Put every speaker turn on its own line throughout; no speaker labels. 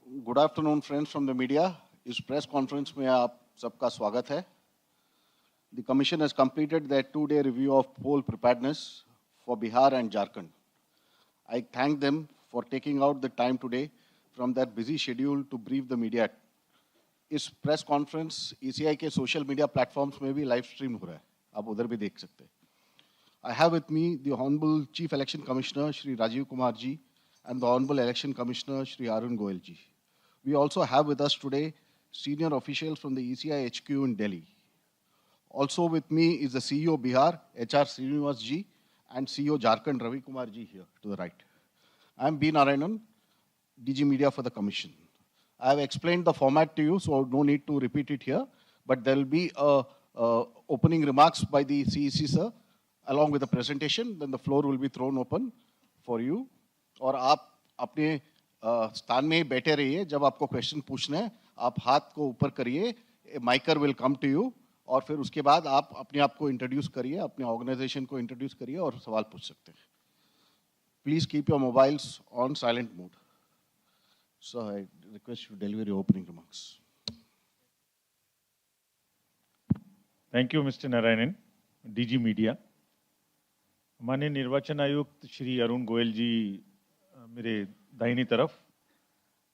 Good afternoon friends from the media. इस press conference में आप सबका स्वागत है। The commission has completed their 2-day review of poll preparedness for Bihar and Jharkhand. I thank them for taking out the time today from their busy schedule to brief the media. इस press conference ECI के social media platforms में भी live stream हो रहा है, आप उधर भी देख सकते हैं। I have with me the Honorable Chief Election Commissioner Shri Rajiv Kumar ji and the Honorable Election Commissioner Shri Arun Goyal ji. We also have with us today senior officials from the ECI HQ in Delhi. Also with me is the CEO Bihar, HR Srinivas ji, and CEO Jharkhand Ravi Kumar ji here to the right. I am B. Narayanan, DG Media for the Commission. I have explained the format to you, so no need to repeat it here, but there will be opening remarks by the CEC sir, along with the presentation, then the floor will be thrown open for you. और आप अपने स्थान में बैठे रहिए, जब आपको question पूछना है आप हाथ को ऊपर करिए, माइकर विल कम टू यू, और फिर उसके बाद आप अपने आप को इंट्रोड्यूस करिए, अपने ऑर्गेनाइजेशन को इंट्रोड्यूस करिए और सवाल पूछ सकते हैं। Please keep your mobiles on silent mode. So I request you deliver your opening remarks.
Thank you mister Narayanan, DG media. माननीय निर्वाचन आयुक्त श्री अरुण गोयल जी मेरे दाहिनी तरफ,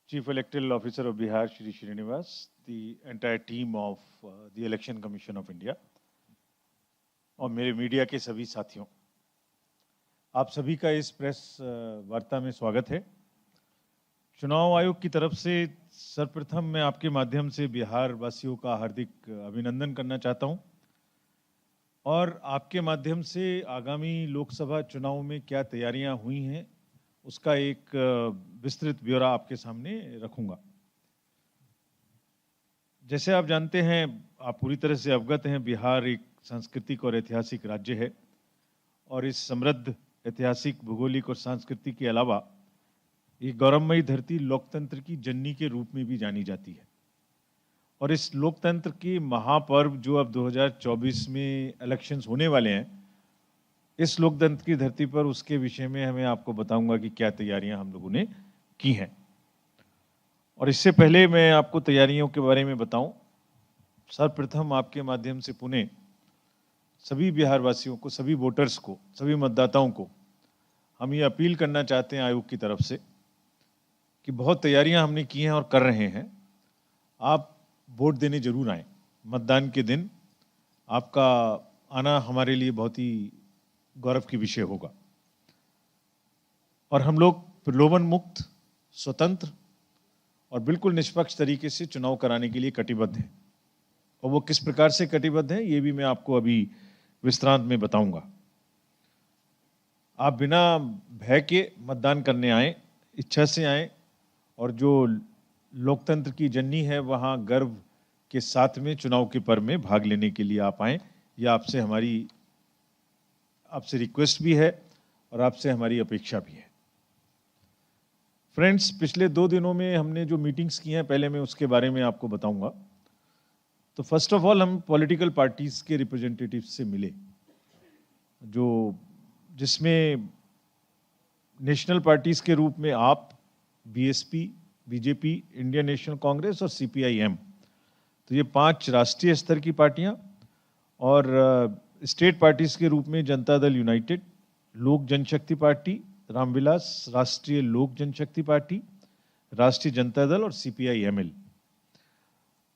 chief electoral officer of Bihar Shri Srinivas, the entire team of the election commission of India, और मेरे media के सभी साथियों, आप सभी का इस प्रेस वार्ता में स्वागत है। चुनाव आयोग की तरफ से सर्वप्रथम मैं आपके माध्यम से बिहार वासियों का हार्दिक अभिनंदन करना चाहता हूं, और आपके माध्यम से आगामी लोकसभा चुनाव में क्या तैयारियां हुई हैं उसका एक विस्तृत ब्यौरा आपके सामने रखूंगा। जैसे आप जानते हैं, आप पूरी तरह से अवगत हैं, बिहार एक सांस्कृतिक और ऐतिहासिक राज्य है, और इस समृद्ध ऐतिहासिक, भूगोलिक और सांस्कृतिक के अलावा ये गौरवमयी धरती लोकतंत्र की जननी के रूप में भी जानी जाती है। और इस लोकतंत्र के महापर्व जो अब 2024 में इलेक्शंस होने वाले हैं, इस लोकतंत्र की धरती पर उसके विषय में हमें आपको बताऊंगा कि क्या तैयारियां हम लोगों ने की हैं। और इससे पहले मैं आपको तैयारियों के बारे में बताऊं, सर्वप्रथम आपके माध्यम से पुणे सभी बिहार वासियों को, सभी वोटर्स को, सभी मतदाताओं को हम ये अपील करना चाहते हैं आयोग की तरफ से कि बहुत तैयारियां हमने की हैं और कर रहे हैं। आप वोट देने जरूर आएँ। मतदान के दिन आपका आना हमारे लिए बहुत ही गौरव की विषय होगा, और हम लोग प्रलोभन मुक्त, स्वतंत्र और बिल्कुल निष्पक्ष तरीके से चुनाव कराने के लिए कटिबद्ध हैं। और वो किस प्रकार से कटिबद्ध हैं ये भी मैं आपको अभी विस्तार में बताऊंगा। आप बिना भय के मतदान करने आए, इच्छा से आए, और जो लोकतंत्र की जननी है वहाँ गर्व के साथ में चुनाव के पर्व में भाग लेने के लिए आप आएँ। यह आपसे रिक्वेस्ट भी है और आपसे हमारी अपेक्षा भी है। फ्रेंड्स, पिछले 2 दिनों में हमने जो मीटिंग्स की हैं, पहले मैं उसके बारे में आपको बताऊंगा। तो फर्स्ट ऑफ ऑल हम पॉलिटिकल पार्टीज के रिप्रेजेंटेटिव से मिले, जिसमें नेशनल पार्टीज के रूप में आप, BSP, BJP, Indian national Congress और सीपीआईएम, तो ये 5 राष्ट्रीय स्तर की पार्टियां, और स्टेट पार्टीज के रूप में जनता दल यूनाइटेड, लोक जनशक्ति पार्टी, रामविलास राष्ट्रीय लोक जनशक्ति पार्टी, राष्ट्रीय जनता दल और सीपीआईएमएल।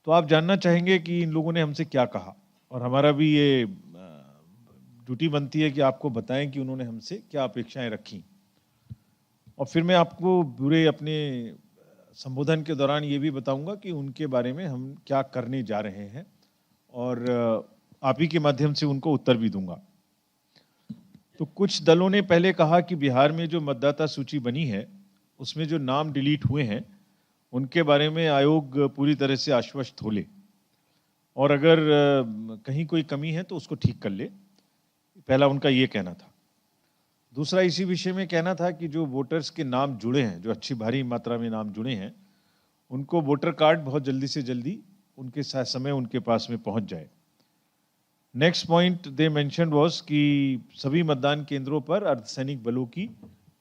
तो आप जानना चाहेंगे कि इन लोगों ने हमसे क्या कहा, और हमारा भी ये ड्यूटी बनती है कि आपको बताएं कि उन्होंने हमसे क्या अपेक्षाएं रखी। और फिर मैं आपको पूरे अपने संबोधन के दौरान ये भी बताऊंगा कि उनके बारे में हम क्या करने जा रहे हैं, और आप ही के माध्यम से उनको उत्तर भी दूंगा। तो कुछ दलों ने पहले कहा कि बिहार में जो मतदाता सूची बनी है उसमें जो नाम डिलीट हुए हैं उनके बारे में आयोग पूरी तरह से आश्वस्त हो ले, और अगर कहीं कोई कमी है तो उसको ठीक कर ले। पहला उनका ये कहना था। दूसरा इसी विषय में कहना था कि जो वोटर्स के नाम जुड़े हैं, जो अच्छी भारी मात्रा में नाम जुड़े हैं, उनको वोटर कार्ड बहुत जल्दी से जल्दी उनके समय उनके पास में पहुंच जाए। Next point they mention was कि सभी मतदान केंद्रों पर अर्धसैनिक बलों की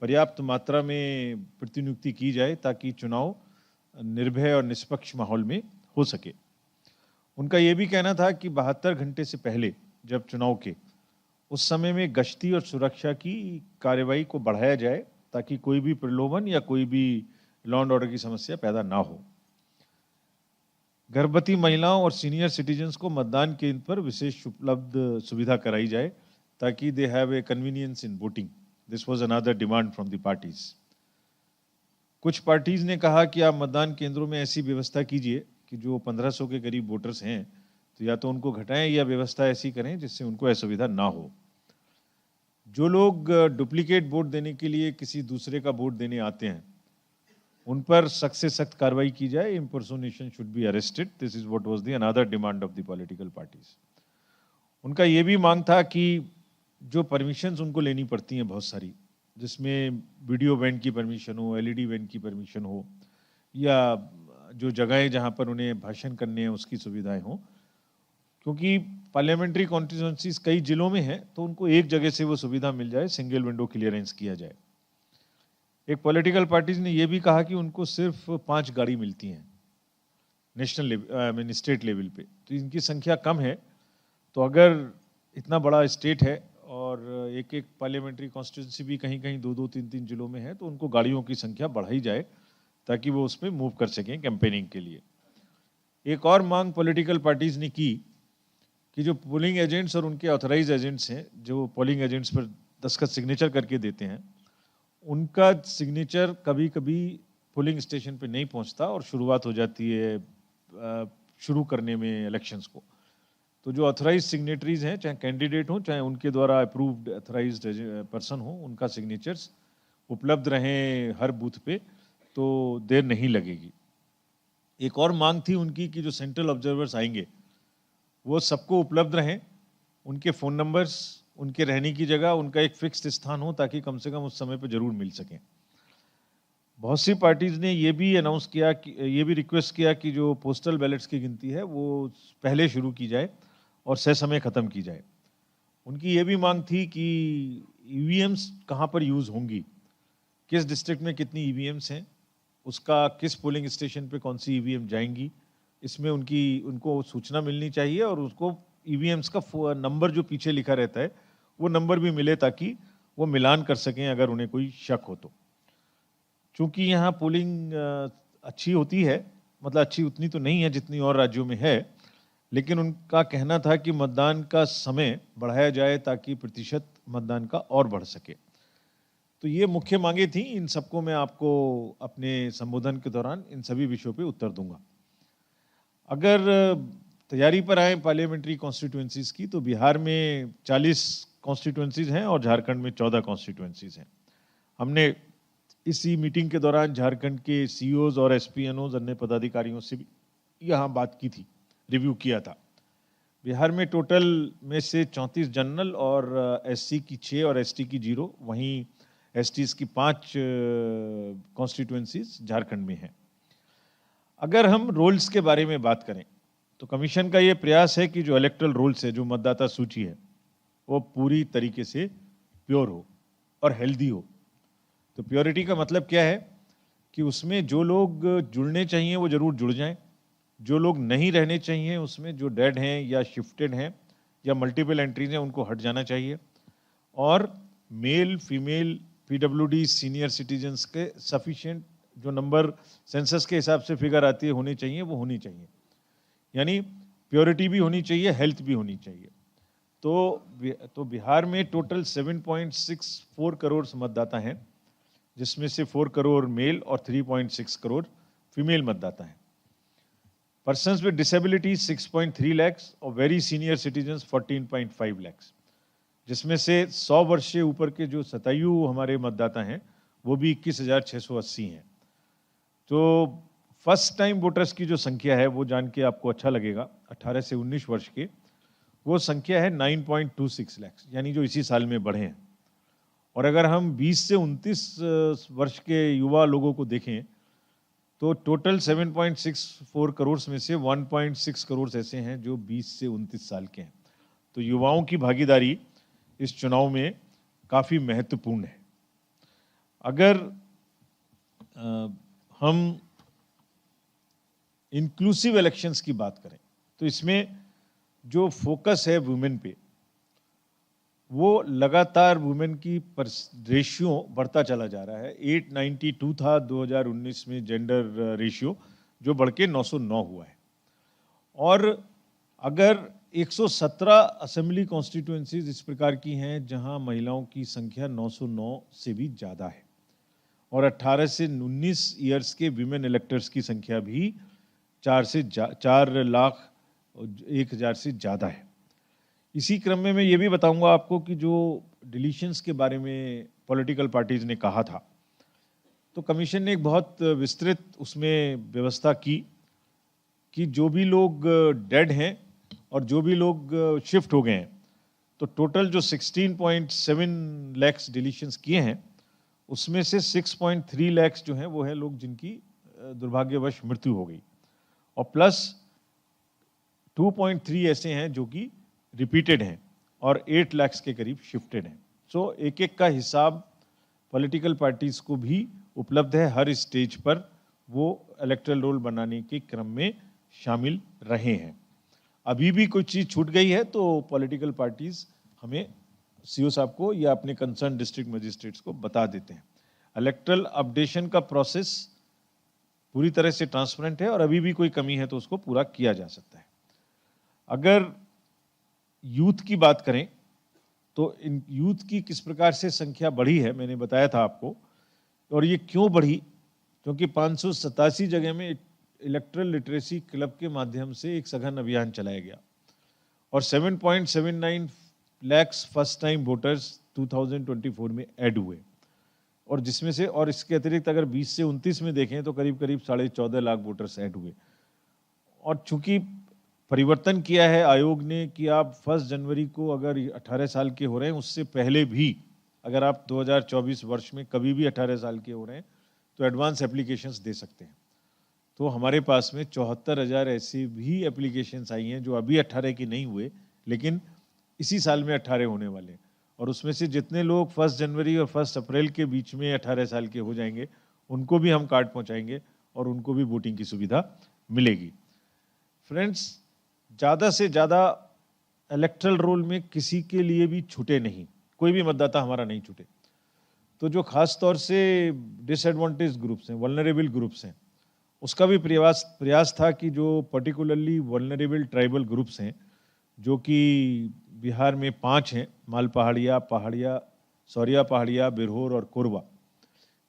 पर्याप्त मात्रा में प्रतिनियुक्ति की जाए ताकि चुनाव निर्भय और निष्पक्ष माहौल में हो सके। उनका ये भी कहना था कि 72 घंटे से पहले जब चुनाव के उस समय में गश्ती और सुरक्षा की कार्रवाई को बढ़ाया जाए ताकि कोई भी प्रलोभन या कोई भी लॉ एंड ऑर्डर की समस्या पैदा ना हो। गर्भवती महिलाओं और सीनियर सिटीजन्स को मतदान केंद्र पर विशेष उपलब्ध सुविधा कराई जाए ताकि they have a convenience in voting. This was another demand from the parties. कुछ पार्टीज ने कहा कि आप मतदान केंद्रों में ऐसी व्यवस्था कीजिए कि जो 1500 के करीब वोटर्स हैं तो या तो उनको घटाएं या व्यवस्था ऐसी करें जिससे उनको असुविधा ना हो। जो लोग डुप्लीकेट वोट देने के लिए किसी दूसरे का वोट देने आते हैं उन पर सख्त से सख्त कार्रवाई की जाए। Impersonation should be arrested. This is what was the another demand of the political parties. उनका ये भी मांग था कि जो परमिशंस उनको लेनी पड़ती हैं बहुत सारी, जिसमें वीडियो वैन की परमिशन हो, एलईडी वैन की परमिशन हो, या जो जगहें जहाँ पर उन्हें भाषण करने हैं उसकी सुविधाएं हों, क्योंकि पार्लियामेंट्री कॉन्स्टिट्यूंसीज कई जिलों में है तो उनको एक जगह से वो सुविधा मिल जाए, सिंगल विंडो क्लियरेंस किया जाए। एक पॉलिटिकल पार्टीज ने ये भी कहा कि उनको सिर्फ 5 गाड़ी मिलती हैं नेशनल लेवल स्टेट लेवल पे, तो इनकी संख्या कम है। तो अगर इतना बड़ा स्टेट है और एक एक पार्लियामेंट्री कॉन्स्टिट्यूंसी भी कहीं कहीं 2-2, 3-3 जिलों में है तो उनको गाड़ियों की संख्या बढ़ाई जाए ताकि वो उसमें मूव कर सकें कैंपेनिंग के लिए। एक और मांग पॉलिटिकल पार्टीज ने की कि जो पोलिंग एजेंट्स और उनके ऑथराइज एजेंट्स हैं, जो पोलिंग एजेंट्स पर दस्तखत सिग्नेचर करके देते हैं, उनका सिग्नेचर कभी कभी पोलिंग स्टेशन पे नहीं पहुंचता और शुरुआत हो जाती है शुरू करने में इलेक्शंस को। तो जो ऑथराइज सिग्नेटरीज हैं, चाहे कैंडिडेट हों चाहे उनके द्वारा अप्रूव्ड ऑथराइज्ड पर्सन हो, उनका सिग्नेचर्स उपलब्ध रहें हर बूथ पे तो देर नहीं लगेगी। एक और मांग थी उनकी कि जो सेंट्रल ऑब्जर्वर्स आएंगे वो सबको उपलब्ध रहें, उनके फ़ोन नंबर्स, उनके रहने की जगह, उनका एक फिक्स्ड स्थान हो ताकि कम से कम उस समय पर जरूर मिल सकें। बहुत सी पार्टीज ने ये भी अनाउंस किया कि ये भी रिक्वेस्ट किया कि जो पोस्टल बैलेट्स की गिनती है वो पहले शुरू की जाए और सह समय ख़त्म की जाए। उनकी ये भी मांग थी कि ईवीएम्स कहाँ पर यूज़ होंगी, किस डिस्ट्रिक्ट में कितनी ईवीएम्स हैं, उसका किस पोलिंग स्टेशन पे कौन सी ईवीएम जाएंगी, इसमें उनको सूचना मिलनी चाहिए और उसको ईवीएम्स का नंबर जो पीछे लिखा रहता है वो नंबर भी मिले ताकि वो मिलान कर सकें अगर उन्हें कोई शक हो तो। चूँकि यहाँ पोलिंग अच्छी होती है, मतलब अच्छी उतनी तो नहीं है जितनी और राज्यों में है, लेकिन उनका कहना था कि मतदान का समय बढ़ाया जाए ताकि प्रतिशत मतदान का और बढ़ सके। तो ये मुख्य मांगे थी। इन सबको मैं आपको अपने संबोधन के दौरान इन सभी विषयों पे उत्तर दूंगा। अगर तैयारी पर आए पार्लियामेंट्री कॉन्स्टिट्यूएंसीज की, तो बिहार में 40 कॉन्स्टिट्यूएंसीज हैं और झारखंड में 14 कॉन्स्टिट्यूएंसीज हैं। हमने इसी मीटिंग के दौरान झारखंड के सीईओज और एसपीएनओज, अन्य पदाधिकारियों से भी यहाँ बात की थी, रिव्यू किया था। बिहार में टोटल में से 34 जनरल और एससी की 6 और एसटी की 0, वहीं एसटीज की 5 कॉन्स्टिट्यूएंसीज झारखंड में हैं। अगर हम रोल्स के बारे में बात करें तो कमीशन का ये प्रयास है कि जो इलेक्टरल रोल्स है, जो मतदाता सूची है, वो पूरी तरीके से प्योर हो और हेल्दी हो। तो प्योरिटी का मतलब क्या है कि उसमें जो लोग जुड़ने चाहिए वो जरूर जुड़ जाएं, जो लोग नहीं रहने चाहिए उसमें, जो डेड हैं या शिफ्टेड हैं या मल्टीपल एंट्रीज हैं, उनको हट जाना चाहिए। और male, female, PWD, senior citizens के सफिशिएंट जो नंबर सेंसस के हिसाब से फिगर आती है होनी चाहिए, वो होनी चाहिए। यानी प्योरिटी भी होनी चाहिए, हेल्थ भी होनी चाहिए। तो बिहार में टोटल 7.64 करोड़ मतदाता हैं, जिसमें से 4 करोड़ मेल और 3.6 करोड़ फीमेल मतदाता हैं। पर्सन्स विद डिसेबिलिटी 6.3 लाख और वेरी सीनियर सिटीजन्स 14.5 लाख, जिसमें से 100 वर्ष से ऊपर के जो शतायु हमारे मतदाता हैं वो भी 21,680 हैं। तो फर्स्ट टाइम वोटर्स की जो संख्या है वो जान के आपको अच्छा लगेगा, 18 से 19 वर्ष के, वो संख्या है 9.26 लाख, यानी जो इसी साल में बढ़े हैं। और अगर हम 20 से 29 वर्ष के युवा लोगों को देखें तो टोटल 7.64 करोड़ में से 1.6 करोड़ ऐसे हैं जो 20 से 29 साल के हैं। तो युवाओं की भागीदारी इस चुनाव में काफ़ी महत्वपूर्ण है। अगर हम इंक्लूसिव इलेक्शंस की बात करें तो इसमें जो फोकस है वुमेन पे, वो लगातार वुमेन की रेशियो बढ़ता चला जा रहा है। 892 था 2019 में जेंडर रेशियो, जो बढ़ के 909 हुआ है। और अगर 117 असेंबली कॉन्स्टिट्यूएंसीज इस प्रकार की हैं जहां महिलाओं की संख्या 909 से भी ज़्यादा है, और 18 से 19 ईयर्स के विमेन इलेक्टर्स की संख्या भी 4,01,000 से ज़्यादा है। इसी क्रम में मैं ये भी बताऊंगा आपको कि जो डिलीशंस के बारे में पॉलिटिकल पार्टीज ने कहा था, तो कमीशन ने एक बहुत विस्तृत उसमें व्यवस्था की कि जो भी लोग डेड हैं और जो भी लोग शिफ्ट हो गए हैं, तो टोटल जो 16.7 लाख डिलीशंस किए हैं, उसमें से 6.3 लाख जो हैं वो है लोग जिनकी दुर्भाग्यवश मृत्यु हो गई, और प्लस 2.3 ऐसे हैं जो कि रिपीटेड हैं, और 8 लाख के करीब शिफ्टेड हैं। सो एक एक का हिसाब पॉलिटिकल पार्टीज को भी उपलब्ध है, हर स्टेज पर वो इलेक्टोरल रोल बनाने के क्रम में शामिल रहे हैं। अभी भी कोई चीज़ छूट गई है तो पॉलिटिकल पार्टीज हमें सीओ साहब को या अपने कंसर्न डिस्ट्रिक्ट मजिस्ट्रेट्स को बता देते हैं। इलेक्टोरल अपडेशन का प्रोसेस पूरी तरह से ट्रांसपेरेंट है, और अभी भी कोई कमी है तो उसको पूरा किया जा सकता है। अगर यूथ की बात करें तो इन यूथ की किस प्रकार से संख्या बढ़ी है, मैंने बताया था आपको। और ये क्यों बढ़ी, क्योंकि 587 जगह में इलेक्ट्रल लिटरेसी क्लब के माध्यम से एक सघन अभियान चलाया गया, और 7.79 लाख फर्स्ट टाइम वोटर्स 2024 में ऐड हुए, और जिसमें से, और इसके अतिरिक्त अगर 20 से 29 में देखें तो करीब करीब 14.5 लाख वोटर्स ऐड हुए। और चूंकि परिवर्तन किया है आयोग ने कि आप 1 जनवरी को अगर 18 साल के हो रहे हैं, उससे पहले भी अगर आप 2024 वर्ष में कभी भी 18 साल के हो रहे हैं तो एडवांस एप्लीकेशंस दे सकते हैं। तो हमारे पास में 74,000 ऐसी भी एप्लीकेशंस आई हैं जो अभी 18 की नहीं हुए, लेकिन इसी साल में 18 होने वाले हैं, और उसमें से जितने लोग 1 जनवरी और 1 अप्रैल के बीच में 18 साल के हो जाएंगे, उनको भी हम कार्ड पहुंचाएंगे और उनको भी वोटिंग की सुविधा मिलेगी। फ्रेंड्स, ज़्यादा से ज़्यादा इलेक्टरल रोल में किसी के लिए भी छूटे नहीं, कोई भी मतदाता हमारा नहीं छूटे। तो जो खास तौर से डिसएडवांटेज ग्रुप्स हैं, वल्नरेबल ग्रुप्स हैं, उसका भी प्रयास था कि जो पर्टिकुलरली वल्नरेबल ट्राइबल ग्रुप्स हैं, जो कि बिहार में 5 हैं, माल पहाड़िया, सौरिया पहाड़िया, बिरहोर और कोरबा,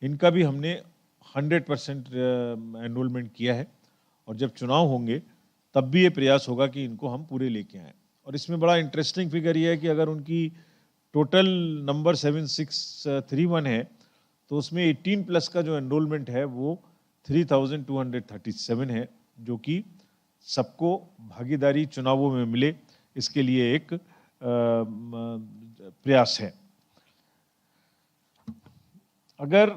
इनका भी हमने 100% एनरोलमेंट किया है, और जब चुनाव होंगे तब भी ये प्रयास होगा कि इनको हम पूरे लेके आएँ। और इसमें बड़ा इंटरेस्टिंग फिगर ये है कि अगर उनकी टोटल नंबर 7631 है, तो उसमें 18+ का जो एनरोलमेंट है वो 3237 है, जो कि सबको भागीदारी चुनावों में मिले, इसके लिए एक प्रयास है। अगर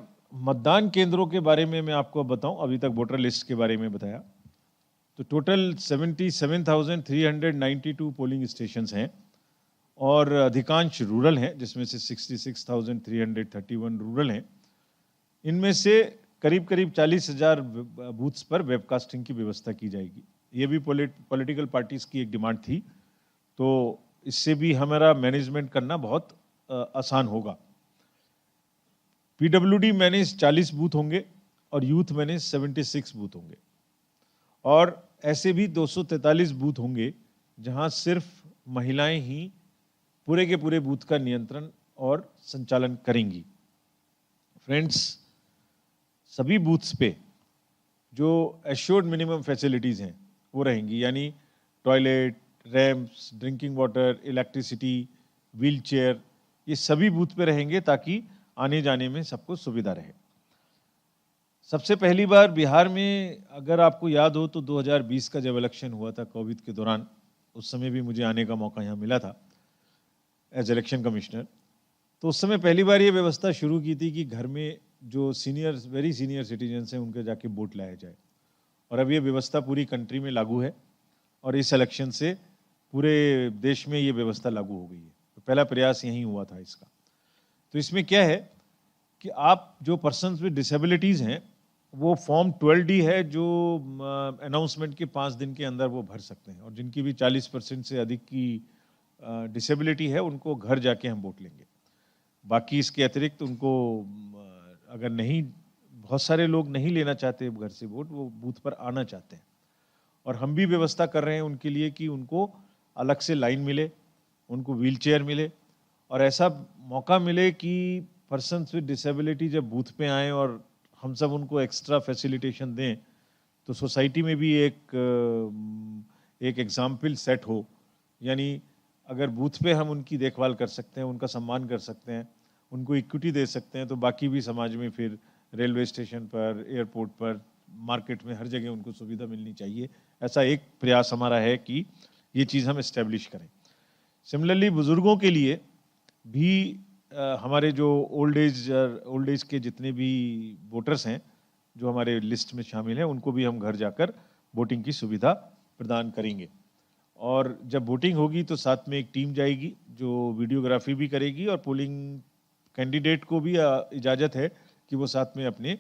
मतदान केंद्रों के बारे में मैं आपको बताऊं, अभी तक वोटर लिस्ट के बारे में बताया, तो टोटल 77,392 पोलिंग स्टेशंस हैं, और अधिकांश रूरल हैं, जिसमें से 66,331 रूरल हैं। इनमें से करीब करीब 40,000 बूथ्स पर वेबकास्टिंग की व्यवस्था की जाएगी। ये भी पॉलिटिकल पार्टीज की एक डिमांड थी, तो इससे भी हमारा मैनेजमेंट करना बहुत आसान होगा। पीडब्ल्यूडी मैनेज 40 बूथ होंगे और यूथ मैनेज 76 बूथ होंगे, और ऐसे भी 243 बूथ होंगे जहां सिर्फ महिलाएं ही पूरे के पूरे बूथ का नियंत्रण और संचालन करेंगी। फ्रेंड्स, सभी बूथ्स पे जो एश्योर्ड मिनिमम फैसिलिटीज़ हैं वो रहेंगी, यानी toilet, ramps, drinking water, electricity, wheelchair, ये सभी बूथ पे रहेंगे ताकि आने जाने में सबको सुविधा रहे। सबसे पहली बार बिहार में, अगर आपको याद हो तो 2020 का जब इलेक्शन हुआ था कोविड के दौरान, उस समय भी मुझे आने का मौका यहाँ मिला था एज इलेक्शन कमिश्नर। तो उस समय पहली बार ये व्यवस्था शुरू की थी कि घर में जो वेरी सीनियर सिटीजन्स हैं उनके जाके वोट लाया जाए, और अब ये व्यवस्था पूरी कंट्री में लागू है, और इस इलेक्शन से पूरे देश में ये व्यवस्था लागू हो गई है। तो पहला प्रयास यहीं हुआ था इसका। तो इसमें क्या है कि आप जो पर्सन्स विद डिसेबिलिटीज़ हैं वो फॉर्म 12D है जो अनाउंसमेंट के 5 दिन के अंदर वो भर सकते हैं, और जिनकी भी 40% से अधिक की डिसेबिलिटी है उनको घर जाके हम वोट लेंगे। बाकी इसके अतिरिक्त उनको अगर नहीं, बहुत सारे लोग नहीं लेना चाहते घर से वोट, वो बूथ पर आना चाहते हैं, और हम भी व्यवस्था कर रहे हैं उनके लिए कि उनको अलग से लाइन मिले, उनको व्हील चेयर मिले, और ऐसा मौका मिले कि पर्सन्स विद डिसेबिलिटी जब बूथ पे आएँ और हम सब उनको एक्स्ट्रा फैसिलिटेशन दें, तो सोसाइटी में भी एक एग्जाम्पल सेट हो। यानी अगर बूथ पे हम उनकी देखभाल कर सकते हैं, उनका सम्मान कर सकते हैं, उनको इक्विटी दे सकते हैं, तो बाकी भी समाज में फिर रेलवे स्टेशन पर, एयरपोर्ट पर, मार्केट में, हर जगह उनको सुविधा मिलनी चाहिए। ऐसा एक प्रयास हमारा है कि ये चीज़ हम इस्टेब्लिश करें। सिमिलरली बुज़ुर्गों के लिए भी हमारे जो ओल्ड एज के जितने भी वोटर्स हैं जो हमारे लिस्ट में शामिल हैं, उनको भी हम घर जाकर वोटिंग की सुविधा प्रदान करेंगे। और जब वोटिंग होगी तो साथ में एक टीम जाएगी जो वीडियोग्राफी भी करेगी, और पोलिंग कैंडिडेट को भी इजाज़त है कि वो साथ में अपने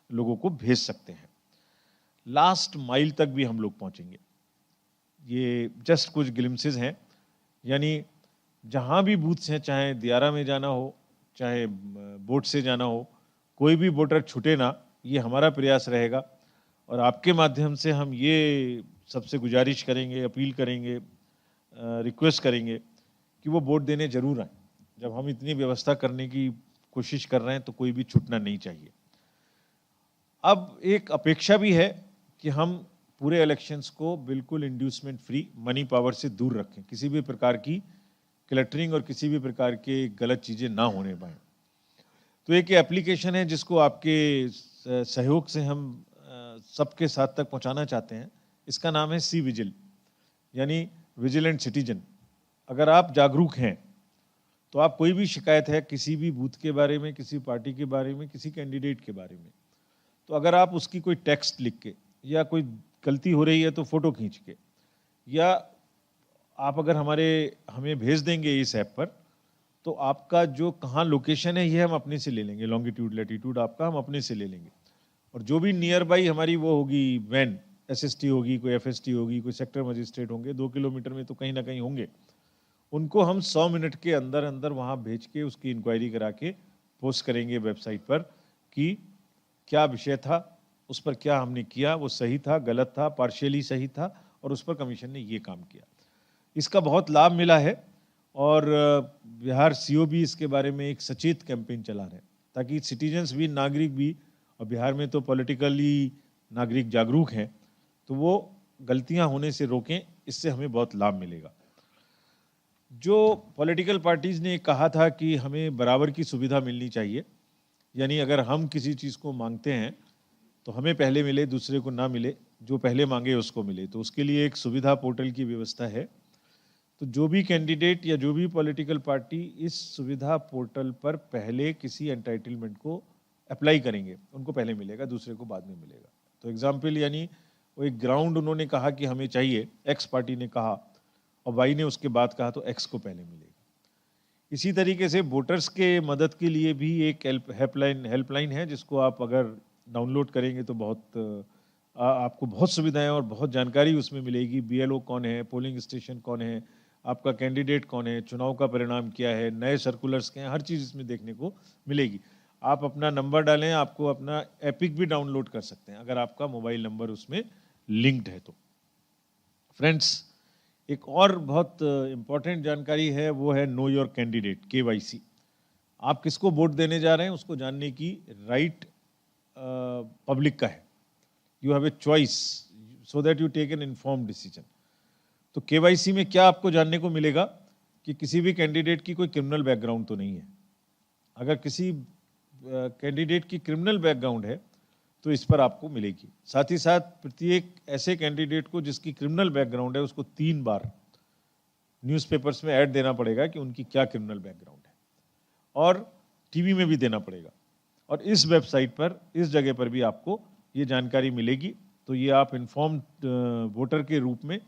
लोगों को भेज सकते हैं। लास्ट माइल तक भी हम लोग पहुंचेंगे। ये जस्ट कुछ ग्लिम्सेस हैं, यानी जहाँ भी बूथ्स हैं, चाहे दियारा में जाना हो, चाहे बोट से जाना हो, कोई भी वोटर छूटे ना, ये हमारा प्रयास रहेगा। और आपके माध्यम से हम ये सबसे गुजारिश करेंगे, अपील करेंगे, रिक्वेस्ट करेंगे कि वो वोट देने जरूर आए। जब हम इतनी व्यवस्था करने की कोशिश कर रहे हैं तो कोई भी छूटना नहीं चाहिए। अब एक अपेक्षा भी है कि हम पूरे इलेक्शंस को बिल्कुल इंड्यूसमेंट फ्री, मनी पावर से दूर रखें, किसी भी प्रकार की क्लटरिंग और किसी भी प्रकार के गलत चीज़ें ना होने पाएँ। तो एक एप्लीकेशन है जिसको आपके सहयोग से हम सबके साथ तक पहुंचाना चाहते हैं। इसका नाम है सी विजिल, यानी विजिलेंट सिटीजन। अगर आप जागरूक हैं तो आप कोई भी शिकायत है किसी भी बूथ के बारे में, किसी पार्टी के बारे में, किसी कैंडिडेट के बारे में, तो अगर आप उसकी कोई टेक्स्ट लिख के, या कोई गलती हो रही है तो फोटो खींच के, या आप अगर हमें भेज देंगे इस ऐप पर, तो आपका जो कहाँ लोकेशन है ये हम अपने से ले लेंगे, लॉन्गिट्यूड लैटिट्यूड आपका हम अपने से ले लेंगे। और जो भी नियर बाई हमारी वो होगी वैन, एसएसटी होगी, कोई एफएसटी होगी, कोई सेक्टर मजिस्ट्रेट होंगे, 2 किलोमीटर में तो कहीं ना कहीं होंगे, उनको हम 100 मिनट के अंदर अंदर वहाँ भेज के उसकी इंक्वायरी करा के पोस्ट करेंगे वेबसाइट पर कि क्या विषय था, उस पर क्या हमने किया, वो सही था, गलत था, पार्शियली सही था, और उस पर कमीशन ने ये काम किया। इसका बहुत लाभ मिला है, और बिहार सीओ भी इसके बारे में एक सचेत कैंपेन चला रहे हैं, ताकि सिटीजन्स भी, नागरिक भी, और बिहार में तो पॉलिटिकली नागरिक जागरूक हैं, तो वो गलतियां होने से रोकें। इससे हमें बहुत लाभ मिलेगा। जो पॉलिटिकल पार्टीज़ ने कहा था कि हमें बराबर की सुविधा मिलनी चाहिए, यानी अगर हम किसी चीज़ को मांगते हैं तो हमें पहले मिले, दूसरे को ना मिले, जो पहले मांगे उसको मिले, तो उसके लिए एक सुविधा पोर्टल की व्यवस्था है। तो जो भी कैंडिडेट या जो भी पॉलिटिकल पार्टी इस सुविधा पोर्टल पर पहले किसी एंटाइटलमेंट को अप्लाई करेंगे, उनको पहले मिलेगा, दूसरे को बाद में मिलेगा। तो एग्जाम्पल, यानी वो एक ग्राउंड उन्होंने कहा कि हमें चाहिए, एक्स पार्टी ने कहा, और वाई ने उसके बाद कहा, तो एक्स को पहले मिलेगा। इसी तरीके से वोटर्स के मदद के लिए भी एक हेल्पलाइन है, जिसको आप अगर डाउनलोड करेंगे तो आपको बहुत सुविधाएं और बहुत जानकारी उसमें मिलेगी। बीएलओ कौन है, पोलिंग स्टेशन कौन है, आपका कैंडिडेट कौन है, चुनाव का परिणाम क्या है, नए सर्कुलर्स क्या हैं, हर चीज़ इसमें देखने को मिलेगी। आप अपना नंबर डालें, आपको अपना एपिक भी डाउनलोड कर सकते हैं अगर आपका मोबाइल नंबर उसमें लिंक्ड है तो। फ्रेंड्स, एक और बहुत इम्पॉर्टेंट जानकारी है, वो है नो योर कैंडिडेट, KYC। आप किसको वोट देने जा रहे हैं उसको जानने की राइट पब्लिक का है। You have a choice so that you take an informed decision. तो KYC में क्या आपको जानने को मिलेगा कि किसी भी कैंडिडेट की कोई क्रिमिनल बैकग्राउंड तो नहीं है। अगर किसी कैंडिडेट की क्रिमिनल बैकग्राउंड है तो इस पर आपको मिलेगी। साथ ही साथ प्रत्येक ऐसे कैंडिडेट को जिसकी क्रिमिनल बैकग्राउंड है उसको 3 बार न्यूज़पेपर्स में ऐड देना पड़ेगा कि उनकी क्या क्रिमिनल बैकग्राउंड है, और टीवी में भी देना पड़ेगा। और इस वेबसाइट पर, इस जगह पर भी आपको ये जानकारी मिलेगी। तो ये आप इन्फॉर्म्ड वोटर के रूप में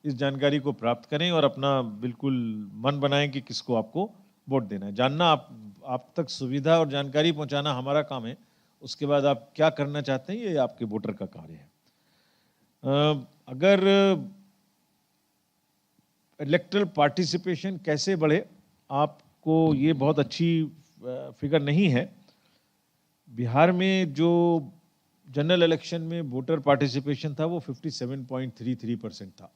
इस जानकारी को प्राप्त करें और अपना बिल्कुल मन बनाएं कि किसको आपको वोट देना है। जानना आप तक सुविधा और जानकारी पहुंचाना हमारा काम है, उसके बाद आप क्या करना चाहते हैं ये आपके वोटर का कार्य है। अगर इलेक्टरल पार्टिसिपेशन कैसे बढ़े, आपको ये बहुत अच्छी फिगर नहीं है। बिहार में जो जनरल इलेक्शन में वोटर पार्टिसिपेशन था वो 57.33% था।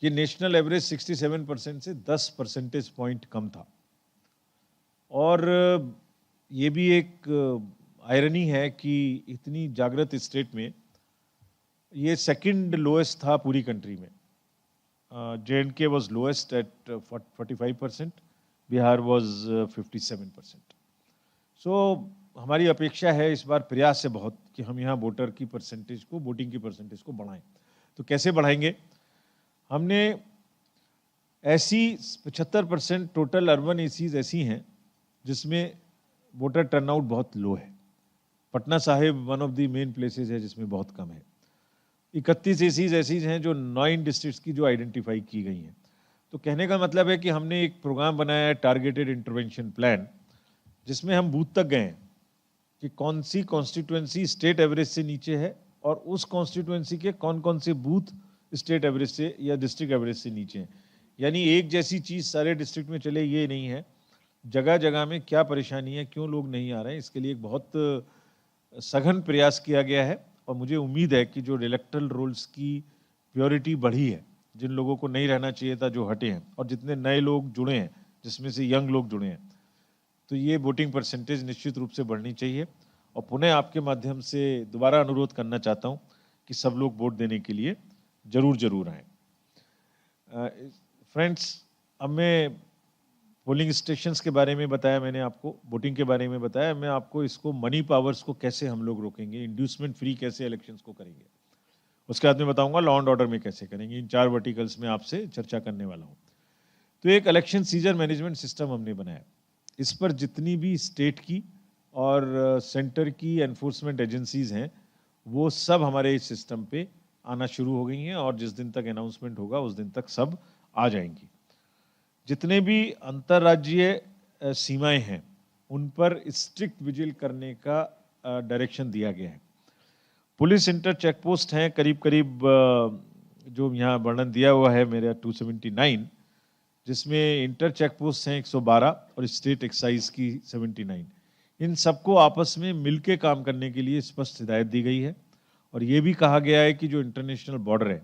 ये नेशनल एवरेज 67% से 10 परसेंटेज पॉइंट कम था। और ये भी एक आयरनी है कि इतनी जागृत स्टेट में ये सेकंड लोएस्ट था पूरी कंट्री में। J&K was lowest at 45%, Bihar was 57%. So हमारी अपेक्षा है इस बार प्रयास से बहुत कि हम यहाँ वोटर की परसेंटेज को, वोटिंग की परसेंटेज को बढ़ाएं। तो कैसे बढ़ाएंगे? हमने ऐसी 75% टोटल अर्बन एसीज ऐसी हैं जिसमें वोटर टर्नआउट बहुत लो है। Patna Sahib one of the main places है जिसमें बहुत कम है। 31 एसीज ऐसी हैं जो 9 डिस्ट्रिक्ट्स की जो आइडेंटिफाई की गई हैं। तो कहने का मतलब है कि हमने एक प्रोग्राम बनाया है, टारगेटेड इंटरवेंशन प्लान, जिसमें हम बूथ तक गए हैं कि कौन सी कॉन्स्टिट्यूएंसी स्टेट एवरेज से नीचे है और उस कॉन्स्टिट्यूएंसी के कौन कौन से बूथ स्टेट एवरेज से या डिस्ट्रिक्ट एवरेज से नीचे हैं। यानी एक जैसी चीज़ सारे डिस्ट्रिक्ट में चले ये नहीं है, जगह जगह में क्या परेशानी है, क्यों लोग नहीं आ रहे हैं, इसके लिए एक बहुत सघन प्रयास किया गया है। और मुझे उम्मीद है कि जो इलेक्टरल रोल्स की प्योरिटी बढ़ी है, जिन लोगों को नहीं रहना चाहिए था जो हटे हैं, और जितने नए लोग जुड़े हैं जिसमें से यंग लोग जुड़े हैं, तो ये वोटिंग परसेंटेज निश्चित रूप से बढ़नी चाहिए। और पुनः आपके माध्यम से दोबारा अनुरोध करना चाहता हूँ कि सब लोग वोट देने के लिए जरूर आएँ। फ्रेंड्स, अब मैं पोलिंग स्टेशंस के बारे में बताया, मैंने आपको वोटिंग के बारे में बताया, मैं आपको इसको मनी पावर्स को कैसे हम लोग रोकेंगे, इंड्यूसमेंट फ्री कैसे इलेक्शंस को करेंगे, उसके बाद में बताऊंगा लॉ एंड ऑर्डर में कैसे करेंगे। इन 4 वर्टिकल्स में आपसे चर्चा करने वाला हूं। तो एक इलेक्शन सीजर मैनेजमेंट सिस्टम हमने बनाया। इस पर जितनी भी स्टेट की और सेंटर की एनफोर्समेंट एजेंसीज हैं वो सब हमारे इस सिस्टम पे आना शुरू हो गई हैं और जिस दिन तक अनाउंसमेंट होगा उस दिन तक सब आ जाएंगी। जितने भी अंतर्राज्यीय सीमाएं हैं उन पर स्ट्रिक्ट विजिल करने का डायरेक्शन दिया गया है। पुलिस इंटर चेक पोस्ट हैं करीब करीब जो यहाँ वर्णन दिया हुआ है मेरा 279, जिसमें इंटर चेक पोस्ट हैं 112 और स्टेट एक्साइज की 79। इन सबको आपस में मिलके काम करने के लिए स्पष्ट हिदायत दी गई है। और ये भी कहा गया है कि जो इंटरनेशनल बॉर्डर है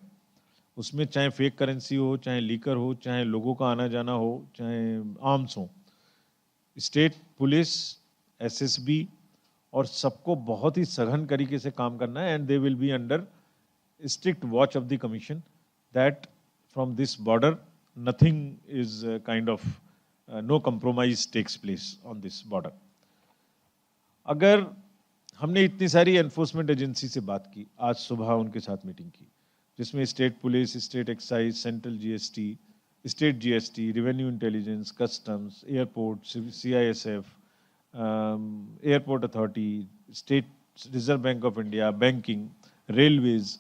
उसमें चाहे फेक करेंसी हो, चाहे लीकर हो, चाहे लोगों का आना जाना हो, चाहे आर्म्स हो, स्टेट पुलिस, एसएसबी और सबको बहुत ही सघन तरीके से काम करना है। And they will be under strict watch of the commission that from this border nothing is kind of no compromise takes place on this border. अगर हमने इतनी सारी एनफोर्समेंट एजेंसी से बात की, आज सुबह उनके साथ मीटिंग की, जिसमें state police, state excise, central GST, state GST, revenue intelligence, customs, airport, CISF, airport authority, state reserve bank of India, banking, railways.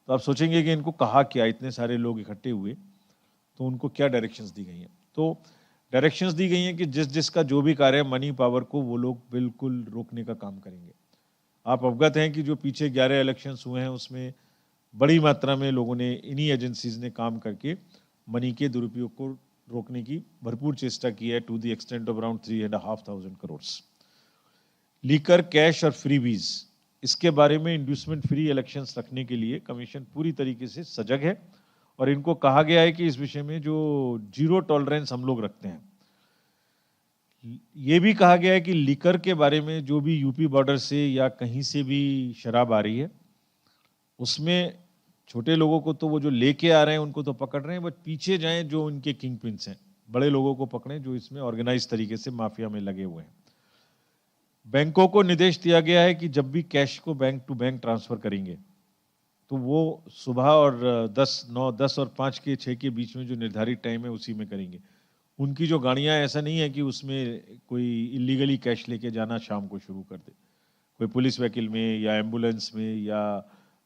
तो आप सोचेंगे कि इनको कहा क्या, इतने सारे लोग इकट्ठे हुए तो उनको क्या डायरेक्शंस दी गई हैं। तो डायरेक्शंस दी गई हैं कि जिसका जो भी कार्य है मनी पावर को वो लोग बिल्कुल रोकने का काम करेंगे। आप अवगत हैं कि जो पीछे 11 इलेक्शंस हुए हैं उसमें बड़ी मात्रा में लोगों ने, इन्हीं एजेंसीज ने काम करके मनी के दुरुपयोग को रोकने की भरपूर चेष्टा की है, to the extent of around 3,500 crore. Liquor, cash और फ्रीबीज, इसके बारे में इंड्यूसमेंट फ्री इलेक्शंस रखने के लिए कमीशन पूरी तरीके से सजग है और इनको कहा गया है कि इस विषय में जो जीरो टॉलरेंस हम लोग रखते हैं। ये भी कहा गया है कि लीकर के बारे में जो भी यूपी बॉर्डर से या कहीं से भी शराब आ रही है उसमें छोटे लोगों को तो वो जो लेके आ रहे हैं उनको तो पकड़ रहे हैं, बट पीछे जाएं जो उनके किंग पिन्स हैं, बड़े लोगों को पकड़ें जो इसमें ऑर्गेनाइज तरीके से माफिया में लगे हुए हैं। बैंकों को निर्देश दिया गया है कि जब भी कैश को बैंक टू बैंक ट्रांसफर करेंगे तो वो सुबह और 10 और 5 के 6 के बीच में जो निर्धारित टाइम है उसी में करेंगे। उनकी जो गाड़ियां, ऐसा नहीं है कि उसमें कोई इलीगली कैश लेके जाना शाम को शुरू कर दे, कोई पुलिस व्हीकल में या एम्बुलेंस में या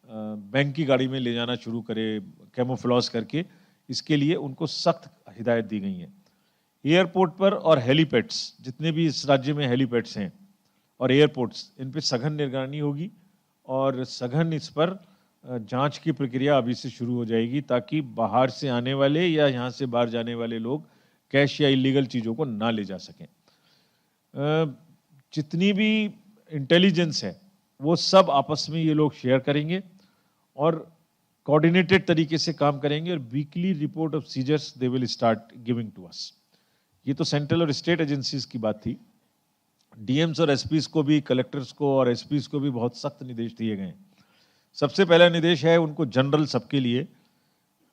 बैंक की गाड़ी में ले जाना शुरू करे कैमोफ्लॉज करके। इसके लिए उनको सख्त हिदायत दी गई है। एयरपोर्ट पर और हेलीपैड्स, जितने भी इस राज्य में हेलीपैड्स हैं और एयरपोर्ट्स, इन पे सघन निगरानी होगी और सघन इस पर जांच की प्रक्रिया अभी से शुरू हो जाएगी, ताकि बाहर से आने वाले या यहाँ से बाहर जाने वाले लोग कैश या इलीगल चीज़ों को ना ले जा सकें। जितनी भी इंटेलिजेंस है वो सब आपस में ये लोग शेयर करेंगे और कोऑर्डिनेटेड तरीके से काम करेंगे, और weekly report of seizures they will start giving to us. ये तो सेंट्रल और स्टेट एजेंसीज की बात थी। डीएम्स और एसपीज को भी, कलेक्टर्स को और एसपीज को भी बहुत सख्त निर्देश दिए गए हैं। सबसे पहला निर्देश है उनको जनरल सबके लिए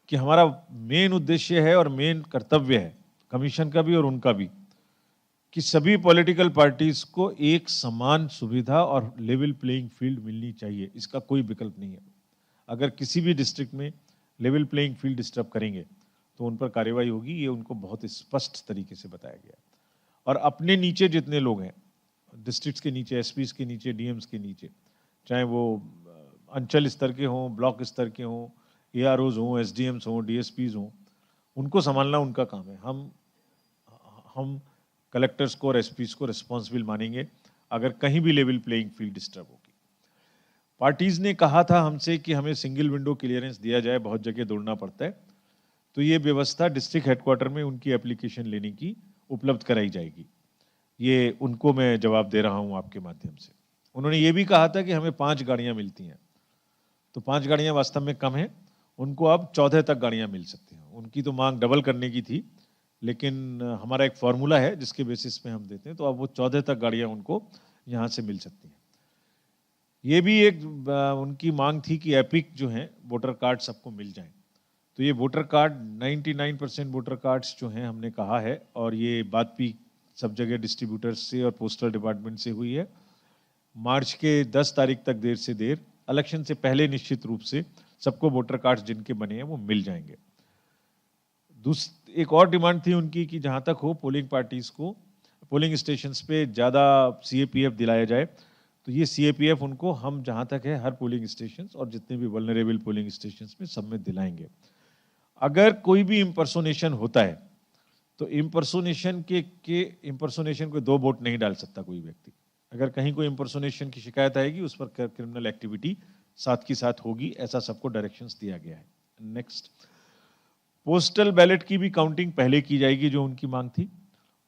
कि हमारा मेन उद्देश्य है और मेन कर्तव्य है कमीशन का भी और उनका भी, कि सभी पॉलिटिकल पार्टीज को एक समान सुविधा और लेवल प्लेइंग फील्ड मिलनी चाहिए। इसका कोई विकल्प नहीं है। अगर किसी भी डिस्ट्रिक्ट में लेवल प्लेइंग फील्ड डिस्टर्ब करेंगे तो उन पर कार्रवाई होगी, ये उनको बहुत स्पष्ट तरीके से बताया गया। और अपने नीचे जितने लोग हैं, डिस्ट्रिक्ट्स के नीचे, एसपीज के नीचे, डीएम्स के नीचे, चाहे वो अंचल स्तर के हों, ब्लॉक स्तर के हों, एआरओज हों, एसडीएम्स हों, डीएसपीज हों, उनको संभालना उनका काम है। हम कलेक्टर्स को और एसपीज को रिस्पॉन्सिबल मानेंगे अगर कहीं भी लेवल प्लेइंग फील्ड डिस्टर्ब होगी। पार्टीज ने कहा था हमसे कि हमें सिंगल विंडो क्लियरेंस दिया जाए, बहुत जगह दौड़ना पड़ता है, तो ये व्यवस्था डिस्ट्रिक्ट हेडक्वार्टर में उनकी एप्लीकेशन लेने की उपलब्ध कराई जाएगी। ये उनको मैं जवाब दे रहा हूँ आपके माध्यम से। उन्होंने ये भी कहा था कि हमें 5 गाड़ियाँ मिलती हैं, तो 5 गाड़ियाँ वास्तव में कम है, उनको अब 14 तक गाड़ियाँ मिल सकती हैं। उनकी तो मांग डबल करने की थी, लेकिन हमारा एक फॉर्मूला है जिसके बेसिस पे हम देते हैं, तो अब वो 14 तक गाड़ियाँ उनको यहाँ से मिल सकती हैं। ये भी एक उनकी मांग थी कि एपिक जो हैं वोटर कार्ड सबको मिल जाएं। तो ये वोटर कार्ड 99% वोटर कार्ड्स जो हैं हमने कहा है, और ये बात भी सब जगह डिस्ट्रीब्यूटर्स से और पोस्टल डिपार्टमेंट से हुई है। मार्च के 10 तारीख तक देर से देर, इलेक्शन से पहले निश्चित रूप से सबको वोटर कार्ड्स जिनके बने हैं वो मिल जाएंगे। एक और डिमांड थी उनकी कि जहाँ तक हो पोलिंग पार्टीज को पोलिंग स्टेशंस पे ज़्यादा सीएपीएफ दिलाया जाए। तो ये सीएपीएफ उनको हम जहाँ तक है हर पोलिंग स्टेशंस और जितने भी वल्नरेबल पोलिंग स्टेशंस में सब में दिलाएंगे। अगर कोई भी इम्पर्सोनेशन होता है तो इम्पर्सोनेशन को 2 वोट नहीं डाल सकता कोई व्यक्ति। अगर कहीं कोई इम्पर्सोनेशन की शिकायत आएगी उस पर क्रिमिनल एक्टिविटी साथ की साथ होगी, ऐसा सबको डायरेक्शंस दिया गया है। नेक्स्ट, पोस्टल बैलेट की भी काउंटिंग पहले की जाएगी जो उनकी मांग थी।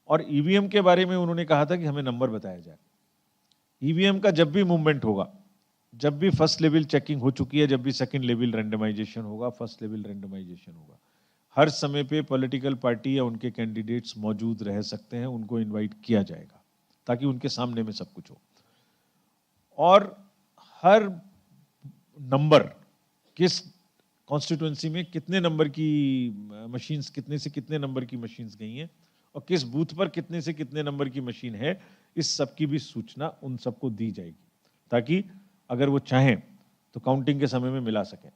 और ईवीएम के बारे में उन्होंने कहा था कि हमें नंबर बताया जाए। ईवीएम का जब भी मूवमेंट होगा, जब भी फर्स्ट लेवल चेकिंग हो चुकी है, जब भी सेकंड लेवल रैंडमाइजेशन होगा, फर्स्ट लेवल रैंडमाइजेशन होगा, हर समय पे पॉलिटिकल पार्टी या उनके कैंडिडेट्स मौजूद रह सकते हैं, उनको इनवाइट किया जाएगा ताकि उनके सामने में सब कुछ हो। और हर नंबर, किस कॉन्स्टिट्यूएंसी में कितने नंबर की मशीन्स, कितने से कितने नंबर की मशीन्स गई हैं और किस बूथ पर कितने से कितने नंबर की मशीन है, इस सब की भी सूचना उन सबको दी जाएगी ताकि अगर वो चाहें तो काउंटिंग के समय में मिला सकें।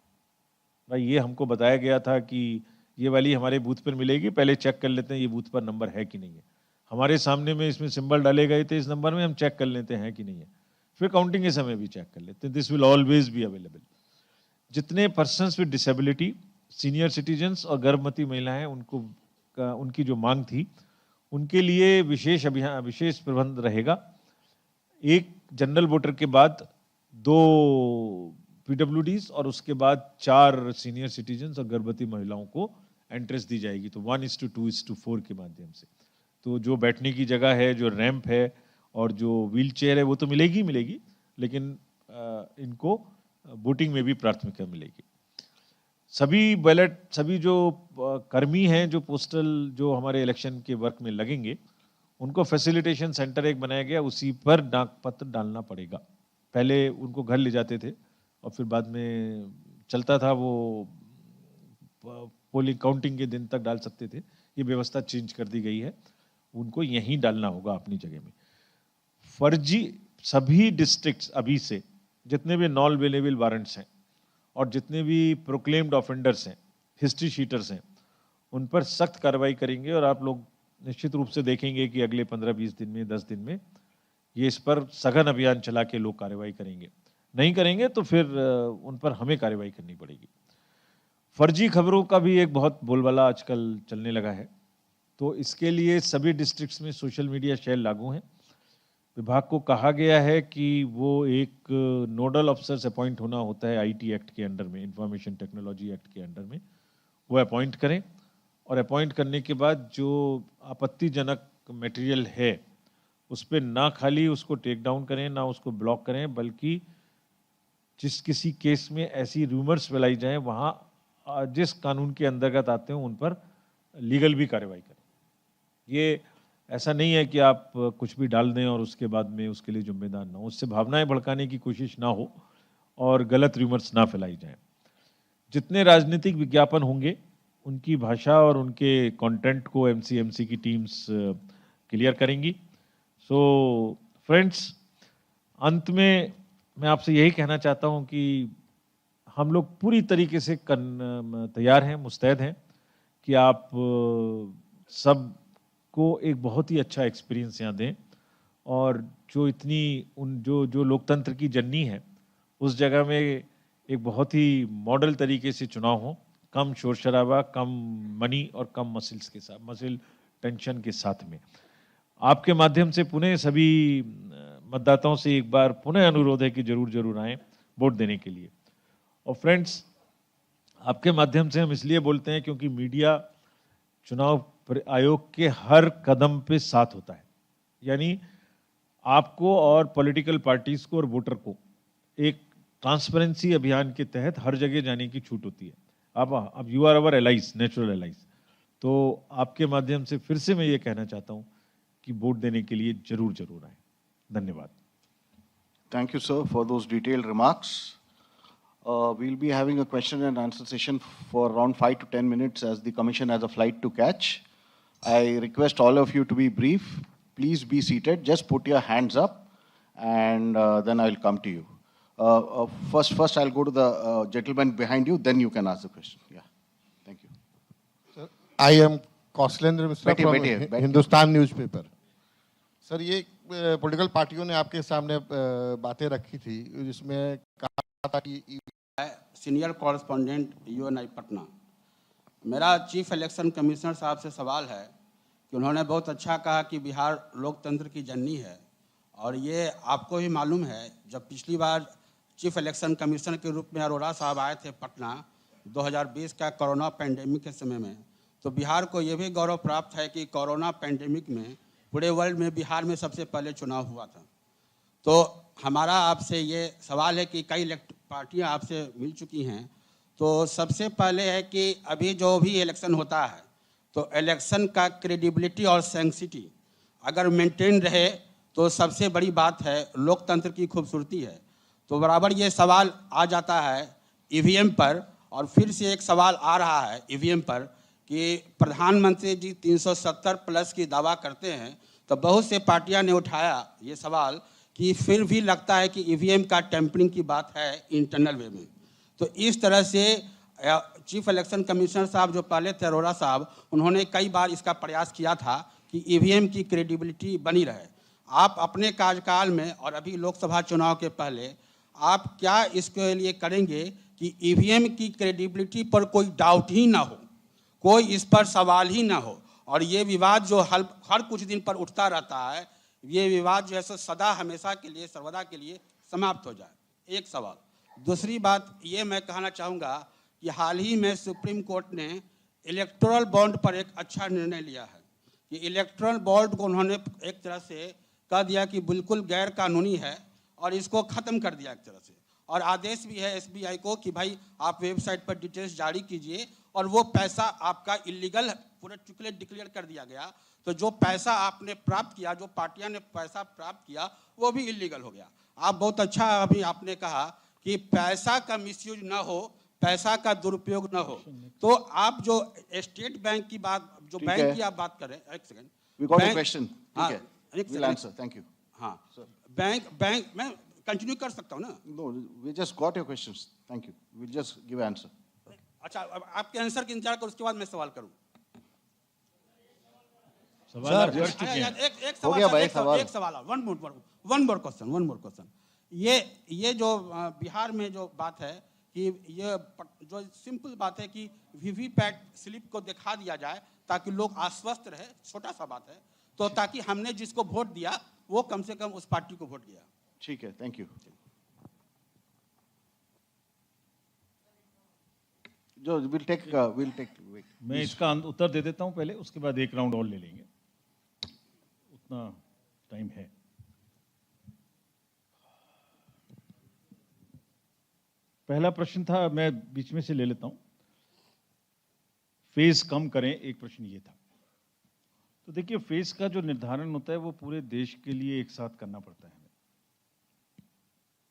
भाई ये हमको बताया गया था कि ये वाली हमारे बूथ पर मिलेगी, पहले चेक कर लेते हैं ये बूथ पर नंबर है कि नहीं है। हमारे सामने में इसमें सिंबल डाले गए थे, इस नंबर में हम चेक कर लेते हैं कि नहीं है, फिर काउंटिंग के समय भी चेक कर लेते हैं। This will always be available. जितने persons with disability, senior citizens और गर्भवती महिलाएं, उनकी जो मांग थी उनके लिए विशेष प्रबंध रहेगा। एक जनरल वोटर के बाद 2 पीडब्ल्यूडीज और उसके बाद 4 सीनियर सिटीजन्स और गर्भवती महिलाओं को एंट्रेंस दी जाएगी, तो 1:2:4 के माध्यम से। तो जो बैठने की जगह है, जो रैंप है और जो व्हील चेयर है वो तो मिलेगी, लेकिन इनको वोटिंग में भी प्राथमिकता मिलेगी। सभी जो कर्मी हैं जो पोस्टल जो हमारे इलेक्शन के वर्क में लगेंगे, उनको फैसिलिटेशन सेंटर एक बनाया गया, उसी पर डाक पत्र डालना पड़ेगा। पहले उनको घर ले जाते थे और फिर बाद में चलता था, वो पोलिंग काउंटिंग के दिन तक डाल सकते थे। ये व्यवस्था चेंज कर दी गई है, उनको यहीं डालना होगा अपनी जगह में। फर्जी सभी डिस्ट्रिक्ट्स अभी से जितने भी नॉन अवेलेबल वारंट्स हैं और जितने भी प्रोक्लेम्ड ऑफेंडर्स हैं, हिस्ट्री शीटर्स हैं, उन पर सख्त कार्रवाई करेंगे। और आप लोग निश्चित रूप से देखेंगे कि अगले 15-20 दिन में, 10 दिन में ये इस पर सघन अभियान चला के लोग कार्रवाई करेंगे। नहीं करेंगे तो फिर उन पर हमें कार्रवाई करनी पड़ेगी। फर्जी खबरों का भी एक बहुत बोलबाला आजकल चलने लगा है, तो इसके लिए सभी डिस्ट्रिक्ट्स में सोशल मीडिया शेल लागू हैं। विभाग को कहा गया है कि वो एक नोडल अफसर्स अपॉइंट होना होता है आईटी एक्ट के अंडर में, इंफॉर्मेशन टेक्नोलॉजी एक्ट के अंडर में, वो अपॉइंट करें और अपॉइंट करने के बाद जो आपत्तिजनक मटेरियल है उस पर ना खाली उसको टेक डाउन करें, ना उसको ब्लॉक करें, बल्कि जिस किसी केस में ऐसी रूमर्स फैलाई जाएं वहाँ जिस कानून के अंतर्गत आते हैं उन पर लीगल भी कार्रवाई करें। ये ऐसा नहीं है कि आप कुछ भी डाल दें और उसके बाद में उसके लिए जिम्मेदार ना हो, उससे भावनाएं भड़काने की कोशिश ना हो और गलत रूमर्स ना फैलाई जाएं। जितने राजनीतिक विज्ञापन होंगे उनकी भाषा और उनके कंटेंट को एमसीएमसी की टीम्स क्लियर करेंगी। सो फ्रेंड्स, अंत में मैं आपसे यही कहना चाहता हूं कि हम लोग पूरी तरीके से तैयार हैं, मुस्तैद हैं कि आप सब को एक बहुत ही अच्छा एक्सपीरियंस यहाँ दें और जो इतनी जो लोकतंत्र की जननी है उस जगह में एक बहुत ही मॉडल तरीके से चुनाव हो, कम शोर शराबा, कम मनी और कम मसिल टेंशन के साथ में। आपके माध्यम से पुनः सभी मतदाताओं से एक बार पुनः अनुरोध है कि जरूर आएं वोट देने के लिए। और फ्रेंड्स, आपके माध्यम से हम इसलिए बोलते हैं क्योंकि मीडिया चुनाव आयोग के हर कदम पे साथ होता है, यानी आपको और पॉलिटिकल पार्टीज को और वोटर को एक ट्रांसपेरेंसी अभियान के तहत हर जगह जाने की छूट होती है। अब you are our allies, natural allies. तो आपके माध्यम से फिर से मैं ये कहना चाहता हूं कि वोट देने के लिए जरूर आएं। धन्यवाद।
Thank you, sir, for those detailed remarks. We'll be having a question and answer session for around 5 to 10 minutes as the commission has a flight to catch. I request all of you to be brief. Please be seated. Just put your hands up and then I'll come to you. First I'll go to the gentleman behind you, then you can ask the question. Yeah. Thank you.
Sir, I am Kauslendra Mishra from Hindustan newspaper. Sir, ये political पार्टियों ने आपके सामने बातें रखी थी जिसमें कहा था कि
सीनियर कॉरेस्पॉन्डेंट यूएनआई पटना। मेरा चीफ इलेक्शन कमिश्नर साहब से सवाल है कि उन्होंने बहुत अच्छा कहा कि बिहार लोकतंत्र की जननी है और ये आपको भी मालूम है, जब पिछली बार चीफ इलेक्शन कमिश्नर के रूप में अरोड़ा साहब आए थे पटना 2020 का कोरोना पैंडेमिक के समय में, तो बिहार को ये भी गौरव प्राप्त है कि कोरोना पैंडेमिक में पूरे वर्ल्ड में बिहार में सबसे पहले चुनाव हुआ था। तो हमारा आपसे ये सवाल है कि कई पार्टियां आपसे मिल चुकी हैं, तो सबसे पहले है कि अभी जो भी इलेक्शन होता है तो इलेक्शन का क्रेडिबिलिटी और सेंसिटी अगर मेंटेन रहे तो सबसे बड़ी बात है, लोकतंत्र की खूबसूरती है। तो बराबर ये सवाल आ जाता है ईवीएम पर, और फिर से एक सवाल आ रहा है ईवीएम पर कि प्रधानमंत्री जी 370 प्लस की दावा करते हैं, तो बहुत से पार्टियां ने उठाया ये सवाल कि फिर भी लगता है कि ईवीएम का टेम्परिंग की बात है इंटरनल वे में। तो इस तरह से चीफ इलेक्शन कमिश्नर साहब जो पहले थे अरोड़ा साहब, उन्होंने कई बार इसका प्रयास किया था कि ईवीएम की क्रेडिबिलिटी बनी रहे। आप अपने कार्यकाल में और अभी लोकसभा चुनाव के पहले आप क्या इसके लिए करेंगे कि ईवीएम की क्रेडिबिलिटी पर कोई डाउट ही ना हो, कोई इस पर सवाल ही ना हो, और ये विवाद जो हर कुछ दिन पर उठता रहता है, ये विवाद जो है सो सदा हमेशा के लिए सर्वदा के लिए समाप्त हो जाए। एक सवाल। दूसरी बात ये मैं कहना चाहूँगा कि हाल ही में सुप्रीम कोर्ट ने इलेक्टोरल बॉन्ड पर एक अच्छा निर्णय लिया है कि इलेक्टोरल बॉन्ड को उन्होंने एक तरह से कह दिया कि बिल्कुल गैर कानूनी है और इसको ख़त्म कर दिया एक तरह से, और आदेश भी है एसबीआई को कि भाई आप वेबसाइट पर डिटेल्स जारी कीजिए, और वो पैसा आपका इलीगल पूरा डिक्लेयर कर दिया गया। तो जो पैसा आपने प्राप्त किया, जो पार्टियां ने पैसा प्राप्त किया, वो भी इलीगल हो गया। आप बहुत अच्छा अभी आपने कहा कि पैसा का मिसयूज ना हो, पैसा का दुरुपयोग ना हो। तो आप जो स्टेट बैंक की बात, जो बैंक की आप बात करें, एक second,
We got a question.
हाँ,
ठीक है.
एक
We'll
second,
answer. Thank you.
हाँ, बैंक मैं कंटिन्यू कर सकता हूँ ना?
No, we just got your questions. Thank you. We'll just give answer.
अच्छा, अब आपके आंसर का इंतजार कर, उसके बाद मैं सवाल करूँ।
सवाल आप कर चुके हैं।
एक
हो
सवाल,
गया भाई,
एक सवाल, वन मोर क्वेश्चन। ये जो बिहार में जो बात है कि ये जो सिंपल बात है कि वीवीपैट स्लिप को दिखा दिया जाए ताकि लोग आश्वस्त रहे, छोटा सा बात है। तो ताकि हमने जिसको वोट दिया वो कम से कम उस पार्टी को वोट दिया।
ठीक है, थैंक यू। जो विल टेक वेट।
मैं इसका उत्तर दे देता हूं पहले, उसके बाद एक राउंड और ले लेंगे, उतना टाइम है। पहला प्रश्न था, मैं बीच में से ले लेता हूं, फेज कम करें, एक प्रश्न ये था। तो देखिए, फेज का जो निर्धारण होता है वो पूरे देश के लिए एक साथ करना पड़ता है हमें।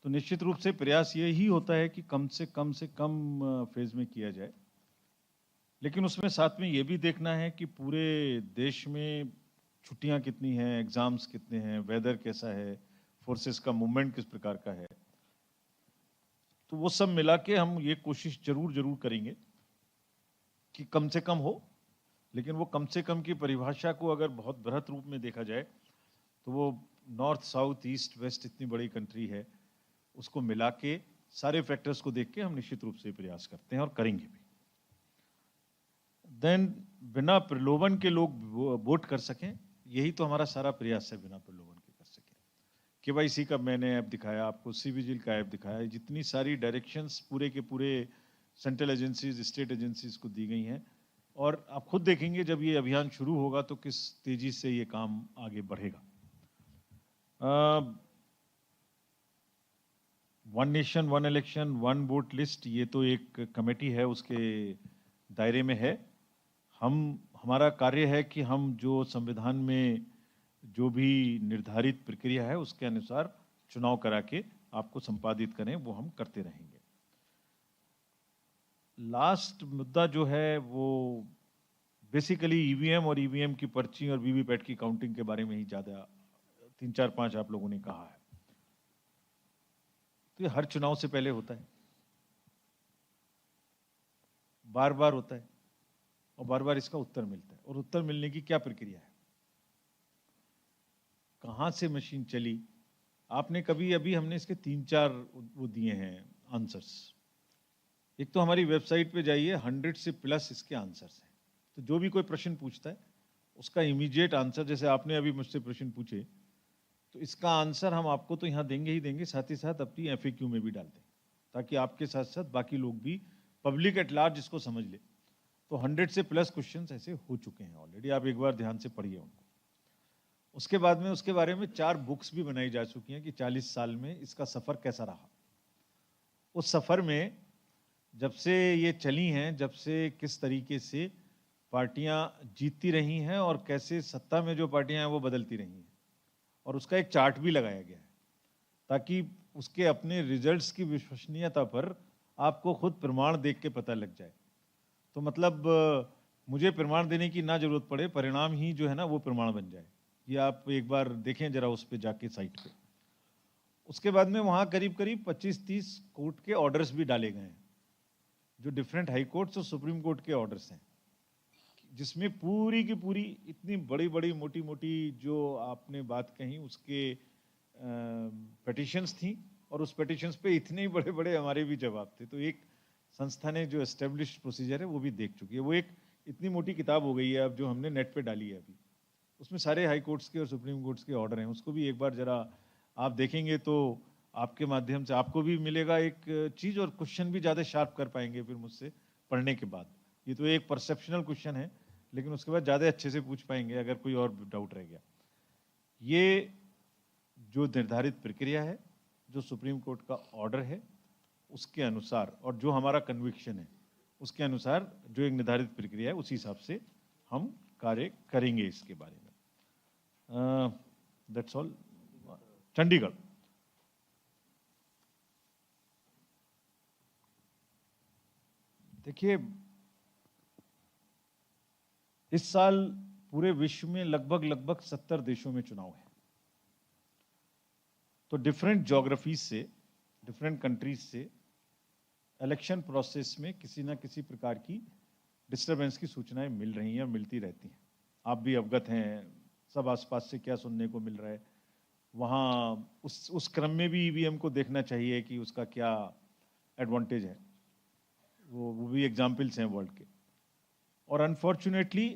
तो निश्चित रूप से प्रयास यही होता है कि कम से कम फेज में किया जाए, लेकिन उसमें साथ में ये भी देखना है कि पूरे देश में छुट्टियां कितनी हैं, एग्जाम्स कितने हैं, वेदर कैसा है, फोर्सेस का मूवमेंट किस प्रकार का है। तो वो सब मिला के हम ये कोशिश जरूर करेंगे कि कम से कम हो, लेकिन वो कम से कम की परिभाषा को अगर बहुत बृहत रूप में देखा जाए तो वो नॉर्थ साउथ ईस्ट वेस्ट इतनी बड़ी कंट्री है, उसको मिला के सारे फैक्टर्स को देख के हम निश्चित रूप से प्रयास करते हैं और करेंगे भी। देन बिना प्रलोभन के लोग वोट कर सकें, यही तो हमारा सारा प्रयास है, बिना प्रलोभन के कर सकें। KYC का मैंने ऐप दिखाया आपको, CVGIL का ऐप दिखाया, जितनी सारी डायरेक्शंस पूरे के पूरे सेंट्रल एजेंसीज, स्टेट एजेंसीज को दी गई हैं, और आप खुद देखेंगे जब ये अभियान शुरू होगा तो किस तेजी से ये काम आगे बढ़ेगा। One nation one election one vote list, ये तो एक कमेटी है, उसके दायरे में है। हमारा कार्य है कि हम जो संविधान में जो भी निर्धारित प्रक्रिया है उसके अनुसार चुनाव करा के आपको संपादित करें, वो हम करते रहेंगे। लास्ट मुद्दा जो है वो बेसिकली EVM और EVM की पर्ची और VVPAT की काउंटिंग के बारे में ही ज़्यादा 3 4 5 आप लोगों ने कहा है। तो ये हर चुनाव से पहले होता है, बार बार होता है, और बार बार इसका उत्तर मिलता है। और उत्तर मिलने की क्या प्रक्रिया है, कहां से मशीन चली, आपने कभी, अभी हमने इसके 3 4 वो दिए हैं आंसर्स। एक तो हमारी वेबसाइट पे जाइए, 100 से प्लस इसके आंसर्स हैं। तो जो भी कोई प्रश्न पूछता है उसका इमीडिएट आंसर, जैसे आपने अभी मुझसे प्रश्न पूछे, तो इसका आंसर हम आपको तो यहाँ देंगे ही देंगे, साथ ही साथ अपनी FAQ में भी डाल दें, ताकि आपके साथ साथ बाकी लोग भी, पब्लिक एट लार्ज इसको समझ ले। तो 100 से प्लस क्वेश्चंस ऐसे हो चुके हैं ऑलरेडी, आप एक बार ध्यान से पढ़िए उनको। उसके बाद में उसके बारे में 4 बुक्स भी बनाई जा चुकी हैं कि 40 साल में इसका सफ़र कैसा रहा। उस सफ़र में जब से ये चली हैं, जब से किस तरीके से पार्टियां जीतती रही हैं और कैसे सत्ता में जो पार्टियां हैं वो बदलती रही हैं, और उसका एक चार्ट भी लगाया गया है, ताकि उसके अपने रिजल्ट्स की विश्वसनीयता पर आपको खुद प्रमाण देख के पता लग जाए। तो मतलब मुझे प्रमाण देने की ना जरूरत पड़े, परिणाम ही जो है ना वो प्रमाण बन जाए। ये आप एक बार देखें जरा उस पे जाके साइट पे। उसके बाद में वहाँ करीब करीब 25-30 कोर्ट के ऑर्डर्स भी डाले गए हैं, जो डिफरेंट हाई कोर्ट्स और सुप्रीम कोर्ट के ऑर्डर्स हैं, जिसमें पूरी की पूरी इतनी बड़ी बड़ी मोटी मोटी जो आपने बात कही उसके पिटिशंस थी, और उस पिटिशंस पे इतने ही बड़े बड़े हमारे भी जवाब थे। तो एक संस्था ने जो एस्टेब्लिश्ड प्रोसीजर है वो भी देख चुकी है। वो एक इतनी मोटी किताब हो गई है अब, जो हमने नेट पे डाली है अभी, उसमें सारे हाई कोर्ट्स के और सुप्रीम कोर्ट्स के ऑर्डर हैं। उसको भी एक बार जरा आप देखेंगे तो आपके माध्यम से आपको भी मिलेगा एक चीज़, और क्वेश्चन भी ज़्यादा शार्प कर पाएंगे फिर मुझसे पढ़ने के बाद। ये तो एक परसेप्शनल क्वेश्चन है, लेकिन उसके बाद ज़्यादा अच्छे से पूछ पाएंगे अगर कोई और डाउट रह गया। ये जो निर्धारित प्रक्रिया है, जो सुप्रीम कोर्ट का ऑर्डर है उसके अनुसार, और जो हमारा कन्विक्शन है उसके अनुसार, जो एक निर्धारित प्रक्रिया है उसी हिसाब से हम कार्य करेंगे इसके बारे में। That's all. चंडीगढ़, देखिए इस साल पूरे विश्व में लगभग 70 देशों में चुनाव है। तो डिफरेंट ज्योग्राफीज से, डिफरेंट कंट्रीज से इलेक्शन प्रोसेस में किसी ना किसी प्रकार की डिस्टर्बेंस की सूचनाएं मिल रही हैं और मिलती रहती हैं। आप भी अवगत हैं सब आसपास से क्या सुनने को मिल रहा है। वहाँ उस क्रम में भी EVM को देखना चाहिए कि उसका क्या एडवांटेज है। वो भी एग्जाम्पल्स हैं वर्ल्ड के। और अनफॉर्चुनेटली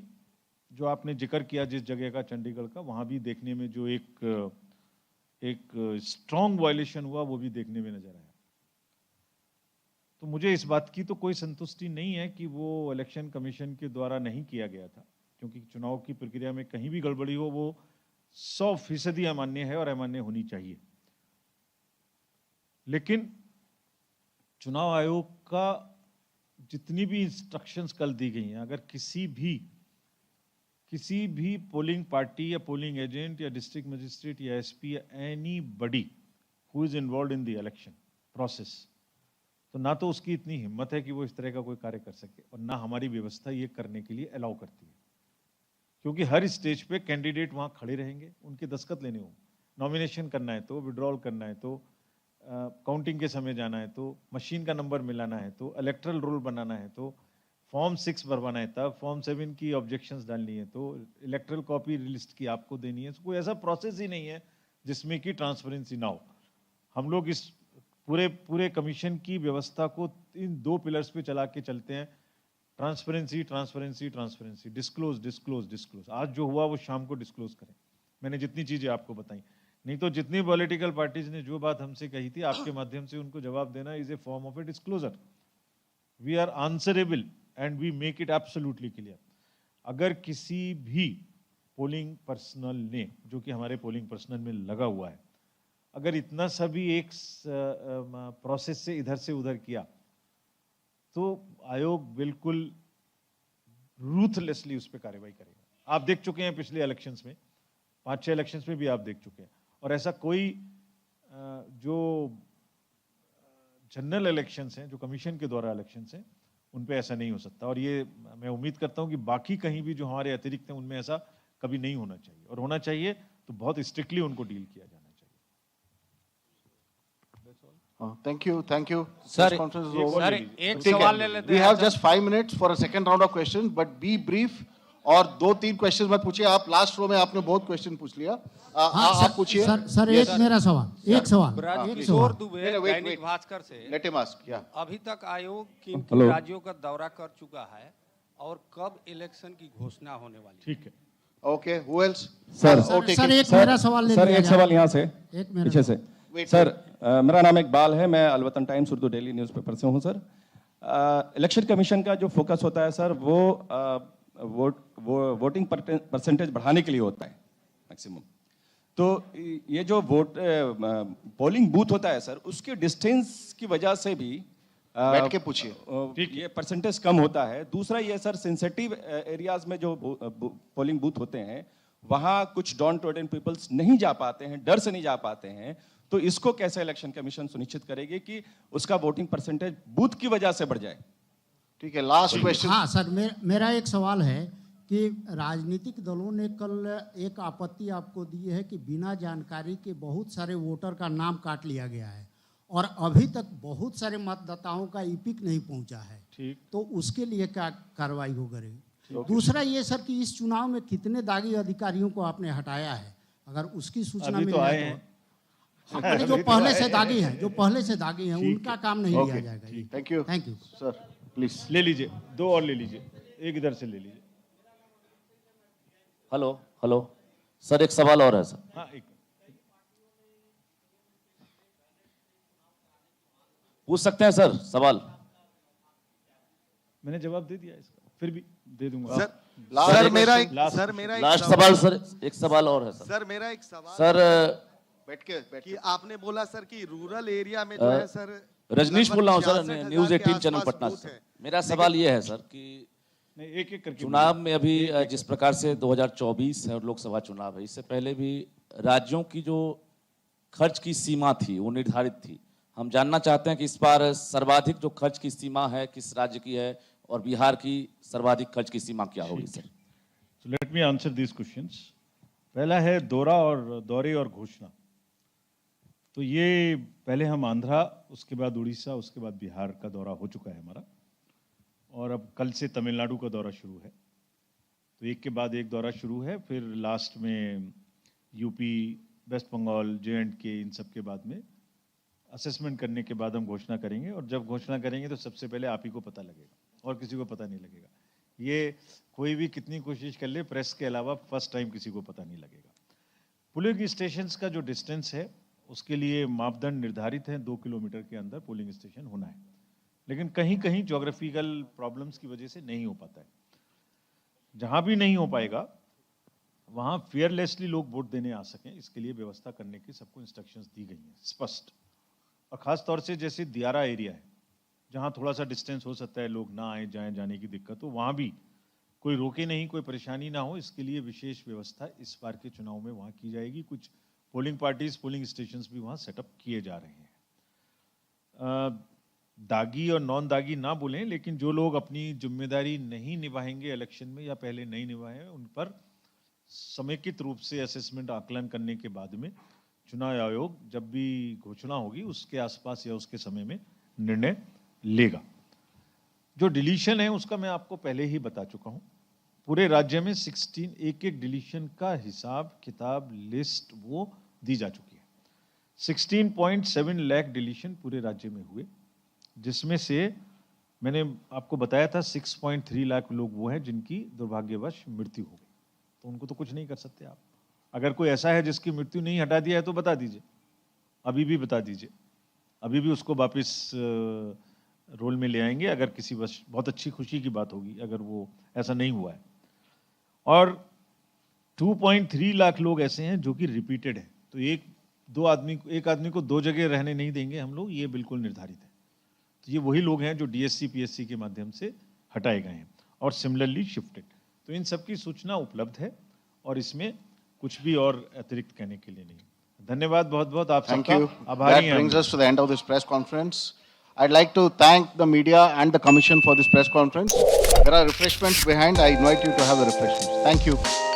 जो आपने जिक्र किया जिस जगह का, चंडीगढ़ का, वहाँ भी देखने में जो एक स्ट्रॉन्ग वायलेशन हुआ वो भी देखने में नजर आया। तो मुझे इस बात की तो कोई संतुष्टि नहीं है कि वो इलेक्शन कमीशन के द्वारा नहीं किया गया था, क्योंकि चुनाव की प्रक्रिया में कहीं भी गड़बड़ी हो वो 100% अमान्य है और अमान्य होनी चाहिए। लेकिन चुनाव आयोग का जितनी भी इंस्ट्रक्शंस कल दी गई हैं, अगर किसी भी पोलिंग पार्टी या पोलिंग एजेंट या डिस्ट्रिक्ट मजिस्ट्रेट या एसपी या anybody who is involve in the election process, तो ना तो उसकी इतनी हिम्मत है कि वो इस तरह का कोई कार्य कर सके, और ना हमारी व्यवस्था ये करने के लिए अलाउ करती है, क्योंकि हर स्टेज पे कैंडिडेट वहाँ खड़े रहेंगे, उनके दस्तखत लेने होंगे, नॉमिनेशन करना है तो, विड्रॉल करना है तो, काउंटिंग के समय जाना है तो, मशीन का नंबर मिलाना है तो, इलेक्ट्रल रोल बनाना है तो, फॉर्म 6 भरवाना है तब, फॉर्म 7 की ऑब्जेक्शंस डालनी है तो, इलेक्ट्रल कॉपी लिस्ट की आपको देनी है। कोई ऐसा प्रोसेस ही नहीं है जिसमें कि ट्रांसपेरेंसी ना हो। हम लोग इस पूरे कमीशन की व्यवस्था को इन 2 पिलर्स पे चला के चलते हैं, transparency transparency transparency, disclose disclose disclose. आज जो हुआ वो शाम को डिस्क्लोज करें, मैंने जितनी चीजें आपको बताई, नहीं तो जितनी पॉलिटिकल पार्टीज ने जो बात हमसे कही थी, आपके माध्यम से उनको जवाब देना is a form of a disclosure. We are answerable and we make it absolutely clear. अगर किसी भी पोलिंग पर्सनल ने, जो कि हमारे पोलिंग पर्सनल में लगा हुआ है, अगर इतना सा भी एक प्रोसेस से इधर से उधर किया तो आयोग बिल्कुल रूथलेसली उस पर कार्रवाई करेगा। आप देख चुके हैं पिछले इलेक्शंस में, 5-6 इलेक्शंस में भी आप देख चुके हैं, और ऐसा कोई जो जनरल इलेक्शंस हैं, जो कमीशन के द्वारा इलेक्शंस हैं, उन पे ऐसा नहीं हो सकता। और ये मैं उम्मीद करता हूं कि बाकी कहीं भी जो हमारे अतिरिक्त हैं उनमें ऐसा कभी नहीं होना चाहिए, और होना चाहिए तो बहुत स्ट्रिक्टली उनको डील किया जाना चाहिए।
Thank you, thank you.
Sir,
Press conference is over.
Sir एक सवाल ले लेते
We
हैं
have just 5 minutes for a second round of questions, but be brief. और 2-3 क्वेश्चन मत पूछिए। आप लास्ट रो में आपने बहुत क्वेश्चन पूछ लिया। आप पूछिए।
सर एक मेरा सवाल, एक सवाल।
ब्रजकिशोर दुबे
नहीं, wait,
दैनिक
wait.
भास्कर से
Let him ask. Yeah.
अभी तक आयोग किन किन राज्यों का दौरा कर चुका है और कब इलेक्शन की घोषणा होने वाली है?
ठीक है,
Okay. Who else?
Sir,
sir एक मेरा सवाल ले
सर
लिया
एक
जाए।
सवाल यहाँ से
एक मेरा
पीछे से
Wait,
सर मेरा नाम इकबाल है, मैं अलवतन टाइम्स उर्दू डेली न्यूज़पेपर से हूँ। सर इलेक्शन कमीशन का जो फोकस होता है सर, वो वोटिंग परसेंटेज बढ़ाने के लिए होता है मैक्सिमम। तो ये जो पोलिंग बूथ होता है सर, उसके डिस्टेंस की वजह से भी
बैठ के पूछिए।
ये परसेंटेज कम होता है। दूसरा ये सर, सेंसिटिव एरियाज में जो पोलिंग बूथ होते हैं, वहाँ कुछ डाउन ट्रोडन पीपल्स नहीं जा पाते हैं, डर से नहीं जा पाते हैं। तो इसको कैसे इलेक्शन कमीशन सुनिश्चित करेगी कि उसका वोटिंग परसेंटेज बूथ की वजह से बढ़ जाए?
ठीक है, लास्ट क्वेश्चन।
हाँ सर, मेरा एक सवाल है कि राजनीतिक दलों ने कल एक आपत्ति आपको दी है कि बिना जानकारी के बहुत सारे वोटर का नाम काट लिया गया है और अभी तक बहुत सारे मतदाताओं का ईपिक नहीं पहुंचा है।
ठीक।
तो उसके लिए क्या कार्रवाई हो करेगी? दूसरा ये सर कि इस चुनाव में कितने दागी अधिकारियों को आपने हटाया है, अगर उसकी सूचना
अभी
मिल
तो आए
जाए
हैं।
तो जो पहले से दागी हैं, जो पहले से दागी हैं, उनका काम नहीं लिया जाएगा।
Thank you.
Thank you
sir, please
ले लीजिए, 2 और ले लीजिए, एक इधर से ले लीजिए।
हेलो हेलो सर, एक सवाल और है सर।
हाँ, एक
पूछ सकते हैं सर सवाल?
मैंने जवाब दे दिया इसका, फिर भी दे दूंगा।
सर
मेरा
लास्ट
लास्ट सवाल सर, एक सवाल और है सर।
सर मेरा एक सवाल
सर
बैठ के
कि आपने बोला सर कि रूरल एरिया में जो है सर,
रजनीश बोल रहा हूँ सर,
66,000
न्यूज़
के
18 चैनल
आसपास
पटना
बूथ
से।
हैं।
मेरा सवाल ये है सर कि
नहीं, एक एक करके
चुनाव में अभी जिस प्रकार से 2024 है और लोकसभा चुनाव है, इससे पहले भी राज्यों की जो खर्च की सीमा थी वो निर्धारित थी। हम जानना चाहते हैं कि इस बार सर्वाधिक जो खर्च की सीमा है किस राज्य की है और बिहार की सर्वाधिक खर्च की सीमा क्या होगी sir?
So let me answer these questions. पहला है दौरे और घोषणा। तो ये पहले हम आंध्रा, उसके बाद उड़ीसा, उसके बाद बिहार का दौरा हो चुका है हमारा, और अब कल से तमिलनाडु का दौरा शुरू है। तो एक के बाद एक दौरा शुरू है, फिर लास्ट में यूपी, वेस्ट बंगाल, J&K, इन सब के बाद में असेसमेंट करने के बाद हम घोषणा करेंगे, और जब घोषणा करेंगे तो सबसे पहले आप ही को पता लगेगा और किसी को पता नहीं लगेगा। ये कोई भी कितनी कोशिश कर ले, प्रेस के अलावा फर्स्ट टाइम किसी को पता नहीं लगेगा। पोलिंग स्टेशंस का जो डिस्टेंस है उसके लिए मापदंड निर्धारित हैं, 2 किलोमीटर के अंदर पोलिंग स्टेशन होना है, लेकिन कहीं कहीं ज्योग्राफिकल प्रॉब्लम्स की वजह से नहीं हो पाता है। जहां भी नहीं हो पाएगा वहां फेयरलेसली लोग वोट देने आ सकें, इसके लिए व्यवस्था करने की सबको इंस्ट्रक्शंस दी गई हैं स्पष्ट। और खास तौर से जैसे दियारा एरिया है जहां थोड़ा सा डिस्टेंस हो सकता है, लोग ना आए जाएं, जाने की दिक्कत हो, वहां भी कोई रोके नहीं, कोई परेशानी ना हो, इसके लिए विशेष व्यवस्था इस बार के चुनाव में वहां की जाएगी। कुछ पोलिंग पार्टीज, पोलिंग स्टेशंस भी वहां सेटअप किए जा रहे हैं। दागी और नॉन दागी ना बोलें, लेकिन जो लोग अपनी जिम्मेदारी नहीं निभाएंगे इलेक्शन में या पहले नहीं निभाए, उन पर समेकित रूप से असेसमेंट आकलन करने के बाद में चुनाव आयोग जब भी घोषणा होगी उसके आसपास या उसके समय में निर्णय लेगा। जो डिलीशन है उसका मैं आपको पहले ही बता चुका हूं। पूरे राज्य में 16 एक डिलीशन का हिसाब किताब लिस्ट वो दी जा चुकी है। 16.7 लाख डिलीशन पूरे राज्य में हुए, जिसमें से मैंने आपको बताया था 6.3 लाख लोग वो हैं जिनकी दुर्भाग्यवश मृत्यु हो गई। तो उनको तो कुछ नहीं कर सकते आप। अगर कोई ऐसा है जिसकी मृत्यु नहीं हटा दिया है तो बता दीजिए, अभी भी बता दीजिए, अभी भी उसको वापस रोल में ले आएंगे अगर किसी वर्ष बहुत अच्छी खुशी की बात होगी अगर वो ऐसा नहीं हुआ है। और 2.3 लाख लोग ऐसे हैं जो कि रिपीटेड है, तो एक आदमी को 2 जगह रहने नहीं देंगे हम लोग, ये बिल्कुल निर्धारित है। तो ये वही लोग हैं जो डीएससी पीएससी के माध्यम से हटाए गए हैं और सिमिलरली शिफ्टेड। तो इन सब की सूचना उपलब्ध है और इसमें कुछ भी और अतिरिक्त कहने के लिए नहीं। धन्यवाद बहुत बहुत आप सबका, आभारी हैं।
That brings us to the end of this press conference. I'd like to thank the media and the commission for this press conference. There are refreshments behind. I invite you to have the refreshments. Thank you.